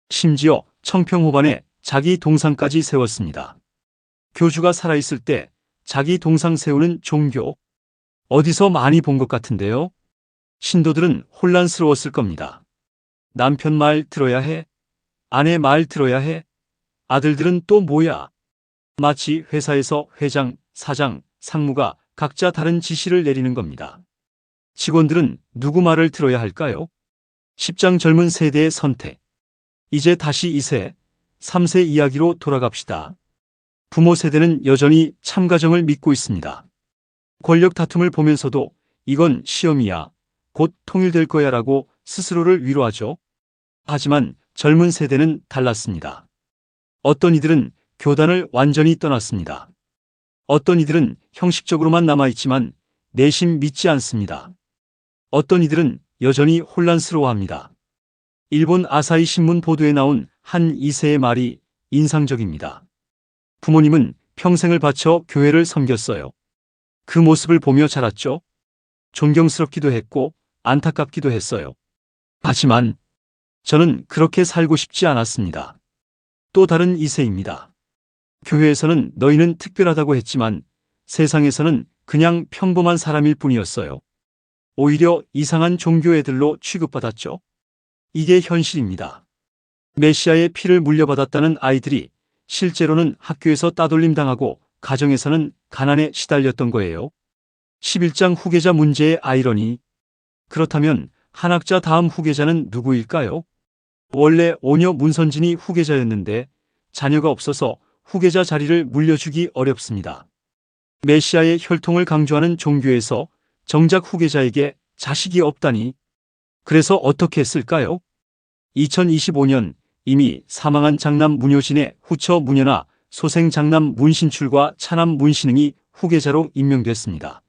심지어 청평호반에 자기 동상까지 세웠습니다. 교주가 살아있을 때 자기 동상 세우는 종교, 어디서 많이 본 것 같은데요? 신도들은 혼란스러웠을 겁니다. 남편 말 들어야 해? 아내 말 들어야 해? 아들들은 또 뭐야? 마치 회사에서 회장, 사장, 상무가 각자 다른 지시를 내리는 겁니다. 직원들은 누구 말을 들어야 할까요? 10장 젊은 세대의 선택. 이제 다시 2세, 3세 이야기로 돌아갑시다. 부모 세대는 여전히 참가정을 믿고 있습니다. 권력 다툼을 보면서도 이건 시험이야, 곧 통일될 거야 라고 스스로를 위로하죠. 하지만 젊은 세대는 달랐습니다. 어떤 이들은 교단을 완전히 떠났습니다. 어떤 이들은 형식적으로만 남아있지만 내심 믿지 않습니다. 어떤 이들은 여전히 혼란스러워합니다. 일본 아사히 신문 보도에 나온 한 2세의 말이 인상적입니다. 부모님은 평생을 바쳐 교회를 섬겼어요. 그 모습을 보며 자랐죠. 존경스럽기도 했고 안타깝기도 했어요. 하지만 저는 그렇게 살고 싶지 않았습니다. 또 다른 2세입니다. 교회에서는 너희는 특별하다고 했지만 세상에서는 그냥 평범한 사람일 뿐이었어요. 오히려 이상한 종교 애들로 취급받았죠. 이게 현실입니다. 메시아의 피를 물려받았다는 아이들이 실제로는 학교에서 따돌림 당하고 가정에서는 가난에 시달렸던 거예요. 11장 후계자 문제의 아이러니. 그렇다면 한학자 다음 후계자는 누구일까요? 원래 오녀 문선진이 후계자였는데 자녀가 없어서 후계자 자리를 물려주기 어렵습니다. 메시아의 혈통을 강조하는 종교에서 정작 후계자에게 자식이 없다니. 그래서 어떻게 했을까요? 2025년 이미 사망한 장남 문효진의 후처 문효나 소생 장남 문신출과 차남 문신흥이 후계자로 임명됐습니다.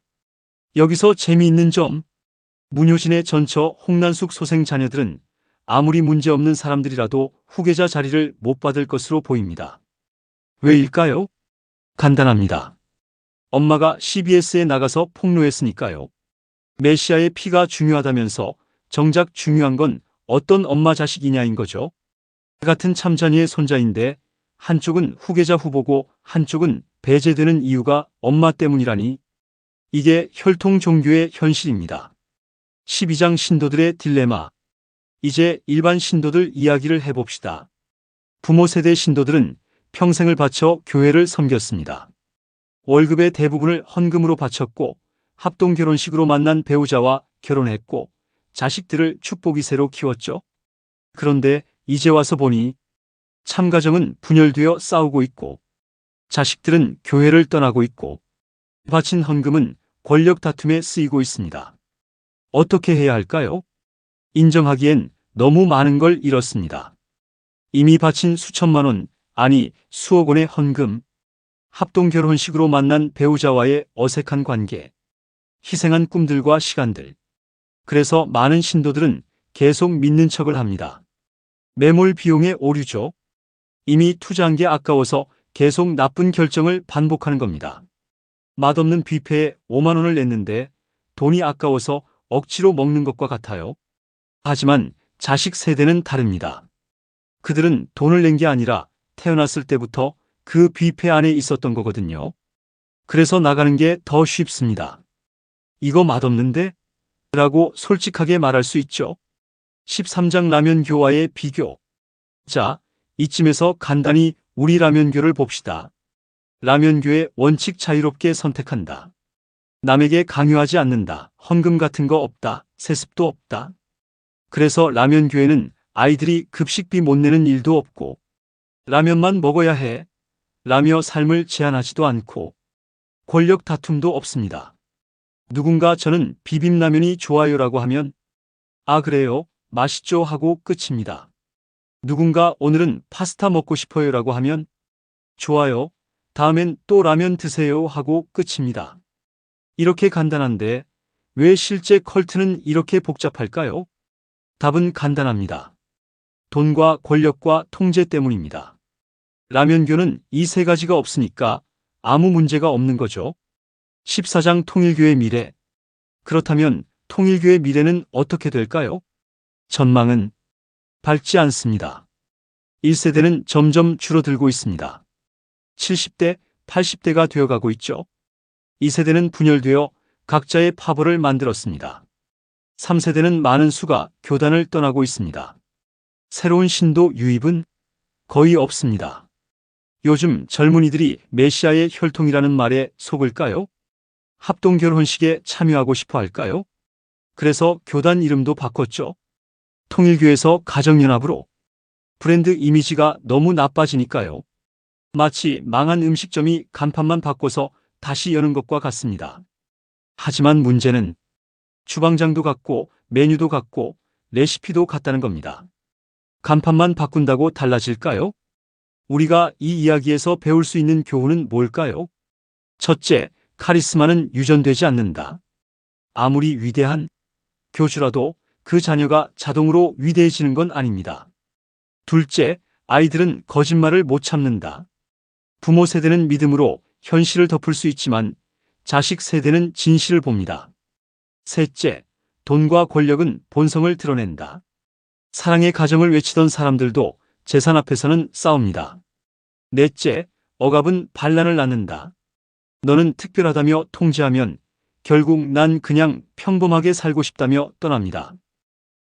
여기서 재미있는 점, 문효진의 전처 홍난숙 소생 자녀들은 아무리 문제없는 사람들이라도 후계자 자리를 못 받을 것으로 보입니다. 왜일까요? 간단합니다. 엄마가 CBS에 나가서 폭로했으니까요. 메시아의 피가 중요하다면서 정작 중요한 건 어떤 엄마 자식이냐인 거죠. 같은 참자녀의 손자인데 한쪽은 후계자 후보고 한쪽은 배제되는 이유가 엄마 때문이라니. 이게 혈통 종교의 현실입니다. 12장 신도들의 딜레마. 이제 일반 신도들 이야기를 해봅시다. 부모 세대 신도들은 평생을 바쳐 교회를 섬겼습니다. 월급의 대부분을 헌금으로 바쳤고 합동 결혼식으로 만난 배우자와 결혼했고 자식들을 축복 2세로 키웠죠. 그런데 이제 와서 보니 참가정은 분열되어 싸우고 있고 자식들은 교회를 떠나고 있고 바친 헌금은 권력 다툼에 쓰이고 있습니다. 어떻게 해야 할까요? 인정하기엔 너무 많은 걸 잃었습니다. 이미 바친 수천만 원, 아니 수억 원의 헌금, 합동 결혼식으로 만난 배우자와의 어색한 관계, 희생한 꿈들과 시간들. 그래서 많은 신도들은 계속 믿는 척을 합니다. 매몰 비용의 오류죠. 이미 투자한 게 아까워서 계속 나쁜 결정을 반복하는 겁니다. 맛없는 뷔페에 5만 원을 냈는데 돈이 아까워서 억지로 먹는 것과 같아요. 하지만 자식 세대는 다릅니다. 그들은 돈을 낸 게 아니라 태어났을 때부터 그 뷔페 안에 있었던 거거든요. 그래서 나가는 게 더 쉽습니다. 이거 맛없는데? 라고 솔직하게 말할 수 있죠. 13장 라면교와의 비교. 자, 이쯤에서 간단히 우리 라면교를 봅시다. 라면교의 원칙 자유롭게 선택한다. 남에게 강요하지 않는다. 헌금 같은 거 없다. 세습도 없다. 그래서 라면교회는 아이들이 급식비 못 내는 일도 없고 라면만 먹어야 해 라며 삶을 제한하지도 않고 권력 다툼도 없습니다. 누군가 저는 비빔라면이 좋아요라고 하면 아 그래요? 맛있죠 하고 끝입니다. 누군가 오늘은 파스타 먹고 싶어요라고 하면 좋아요. 다음엔 또 라면 드세요 하고 끝입니다. 이렇게 간단한데 왜 실제 컬트는 이렇게 복잡할까요? 답은 간단합니다. 돈과 권력과 통제 때문입니다. 라면교는 이 세 가지가 없으니까 아무 문제가 없는 거죠. 14장 통일교의 미래. 그렇다면 통일교의 미래는 어떻게 될까요? 전망은 밝지 않습니다. 1세대는 점점 줄어들고 있습니다. 70대, 80대가 되어가고 있죠. 2세대는 분열되어 각자의 파벌을 만들었습니다. 3세대는 많은 수가 교단을 떠나고 있습니다. 새로운 신도 유입은 거의 없습니다. 요즘 젊은이들이 메시아의 혈통이라는 말에 속을까요? 합동결혼식에 참여하고 싶어 할까요? 그래서 교단 이름도 바꿨죠. 통일교에서 가정연합으로. 브랜드 이미지가 너무 나빠지니까요. 마치 망한 음식점이 간판만 바꿔서 다시 여는 것과 같습니다. 하지만 문제는 주방장도 같고 메뉴도 같고 레시피도 같다는 겁니다. 간판만 바꾼다고 달라질까요? 우리가 이 이야기에서 배울 수 있는 교훈은 뭘까요? 첫째, 카리스마는 유전되지 않는다. 아무리 위대한 교주라도 그 자녀가 자동으로 위대해지는 건 아닙니다. 둘째, 아이들은 거짓말을 못 참는다. 부모 세대는 믿음으로 현실을 덮을 수 있지만 자식 세대는 진실을 봅니다. 셋째, 돈과 권력은 본성을 드러낸다. 사랑의 가정을 외치던 사람들도 재산 앞에서는 싸웁니다. 넷째, 억압은 반란을 낳는다. 너는 특별하다며 통제하면 결국 난 그냥 평범하게 살고 싶다며 떠납니다.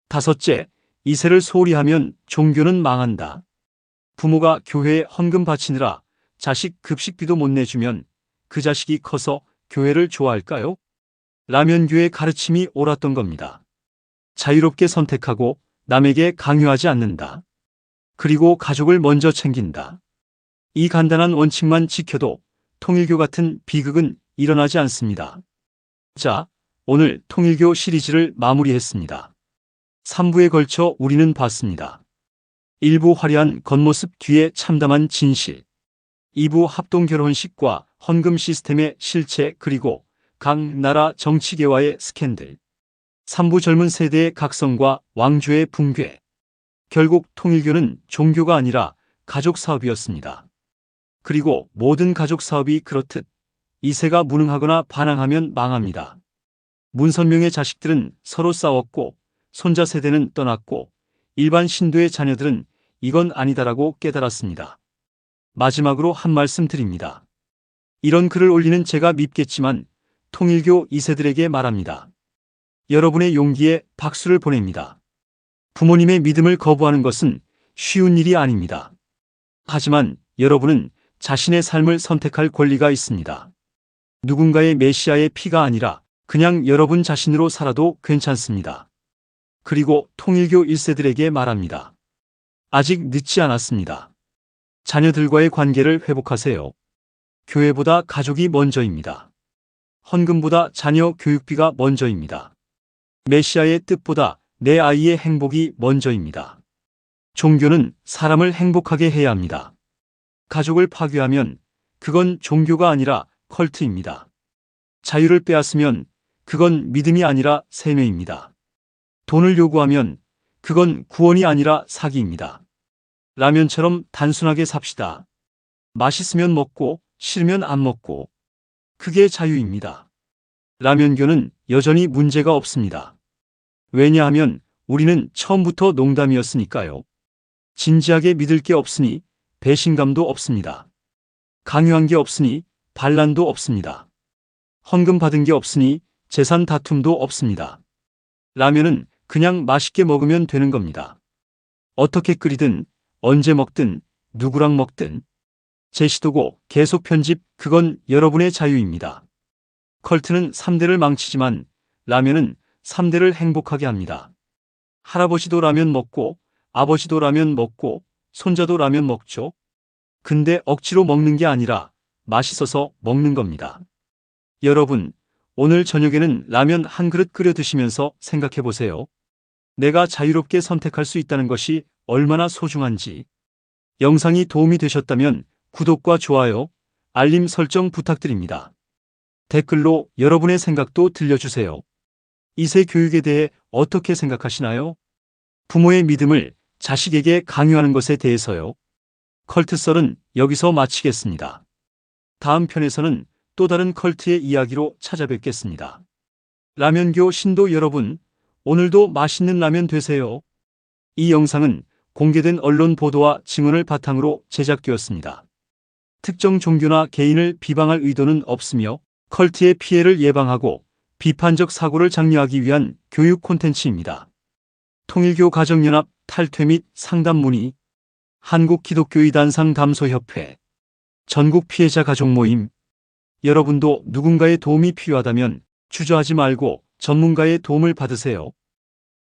다섯째, 이세를 소홀히 하면 종교는 망한다. 부모가 교회에 헌금 바치느라 자식 급식비도 못 내주면 그 자식이 커서 교회를 좋아할까요? 라면교의 가르침이 옳았던 겁니다. 자유롭게 선택하고 남에게 강요하지 않는다. 그리고 가족을 먼저 챙긴다. 이 간단한 원칙만 지켜도 통일교 같은 비극은 일어나지 않습니다. 자, 오늘 통일교 시리즈를 마무리했습니다. 3부에 걸쳐 우리는 봤습니다. 1부 화려한 겉모습 뒤에 참담한 진실, 2부 합동결혼식과 헌금 시스템의 실체 그리고 각 나라 정치계와의 스캔들, 3부 젊은 세대의 각성과 왕조의 붕괴. 결국 통일교는 종교가 아니라 가족 사업이었습니다. 그리고 모든 가족 사업이 그렇듯 2세가 무능하거나 반항하면 망합니다. 문선명의 자식들은 서로 싸웠고 손자 세대는 떠났고 일반 신도의 자녀들은 이건 아니다라고 깨달았습니다. 마지막으로 한 말씀 드립니다. 이런 글을 올리는 제가 밉겠지만 통일교 2세들에게 말합니다. 여러분의 용기에 박수를 보냅니다. 부모님의 믿음을 거부하는 것은 쉬운 일이 아닙니다. 하지만 여러분은 자신의 삶을 선택할 권리가 있습니다. 누군가의 메시아의 피가 아니라 그냥 여러분 자신으로 살아도 괜찮습니다. 그리고 통일교 1세들에게 말합니다. 아직 늦지 않았습니다. 자녀들과의 관계를 회복하세요. 교회보다 가족이 먼저입니다. 헌금보다 자녀 교육비가 먼저입니다. 메시아의 뜻보다 내 아이의 행복이 먼저입니다. 종교는 사람을 행복하게 해야 합니다. 가족을 파괴하면 그건 종교가 아니라 컬트입니다. 자유를 빼앗으면 그건 믿음이 아니라 세뇌입니다. 돈을 요구하면 그건 구원이 아니라 사기입니다. 라면처럼 단순하게 삽시다. 맛있으면 먹고 싫으면 안 먹고. 그게 자유입니다. 라면교는 여전히 문제가 없습니다. 왜냐하면 우리는 처음부터 농담이었으니까요. 진지하게 믿을 게 없으니 배신감도 없습니다. 강요한 게 없으니 반란도 없습니다. 헌금 받은 게 없으니 재산 다툼도 없습니다. 라면은 그냥 맛있게 먹으면 되는 겁니다. 어떻게 끓이든 언제 먹든 누구랑 먹든 제시도고 계속 편집 그건 여러분의 자유입니다. 컬트는 3대를 망치지만 라면은 3대를 행복하게 합니다. 할아버지도 라면 먹고 아버지도 라면 먹고 손자도 라면 먹죠. 근데 억지로 먹는 게 아니라 맛있어서 먹는 겁니다. 여러분, 오늘 저녁에는 라면 한 그릇 끓여 드시면서 생각해 보세요. 내가 자유롭게 선택할 수 있다는 것이 얼마나 소중한지. 영상이 도움이 되셨다면 구독과 좋아요, 알림 설정 부탁드립니다. 댓글로 여러분의 생각도 들려주세요. 2세 교육에 대해 어떻게 생각하시나요? 부모의 믿음을 자식에게 강요하는 것에 대해서요. 컬트썰은 여기서 마치겠습니다. 다음 편에서는 또 다른 컬트의 이야기로 찾아뵙겠습니다. 라면교 신도 여러분, 오늘도 맛있는 라면 되세요. 이 영상은 공개된 언론 보도와 증언을 바탕으로 제작되었습니다. 특정 종교나 개인을 비방할 의도는 없으며 컬트의 피해를 예방하고 비판적 사고를 장려하기 위한 교육 콘텐츠입니다. 통일교 가정연합 탈퇴 및 상담 문의, 한국기독교의단 상담소협회, 전국 피해자 가족 모임. 여러분도 누군가의 도움이 필요하다면 주저하지 말고 전문가의 도움을 받으세요.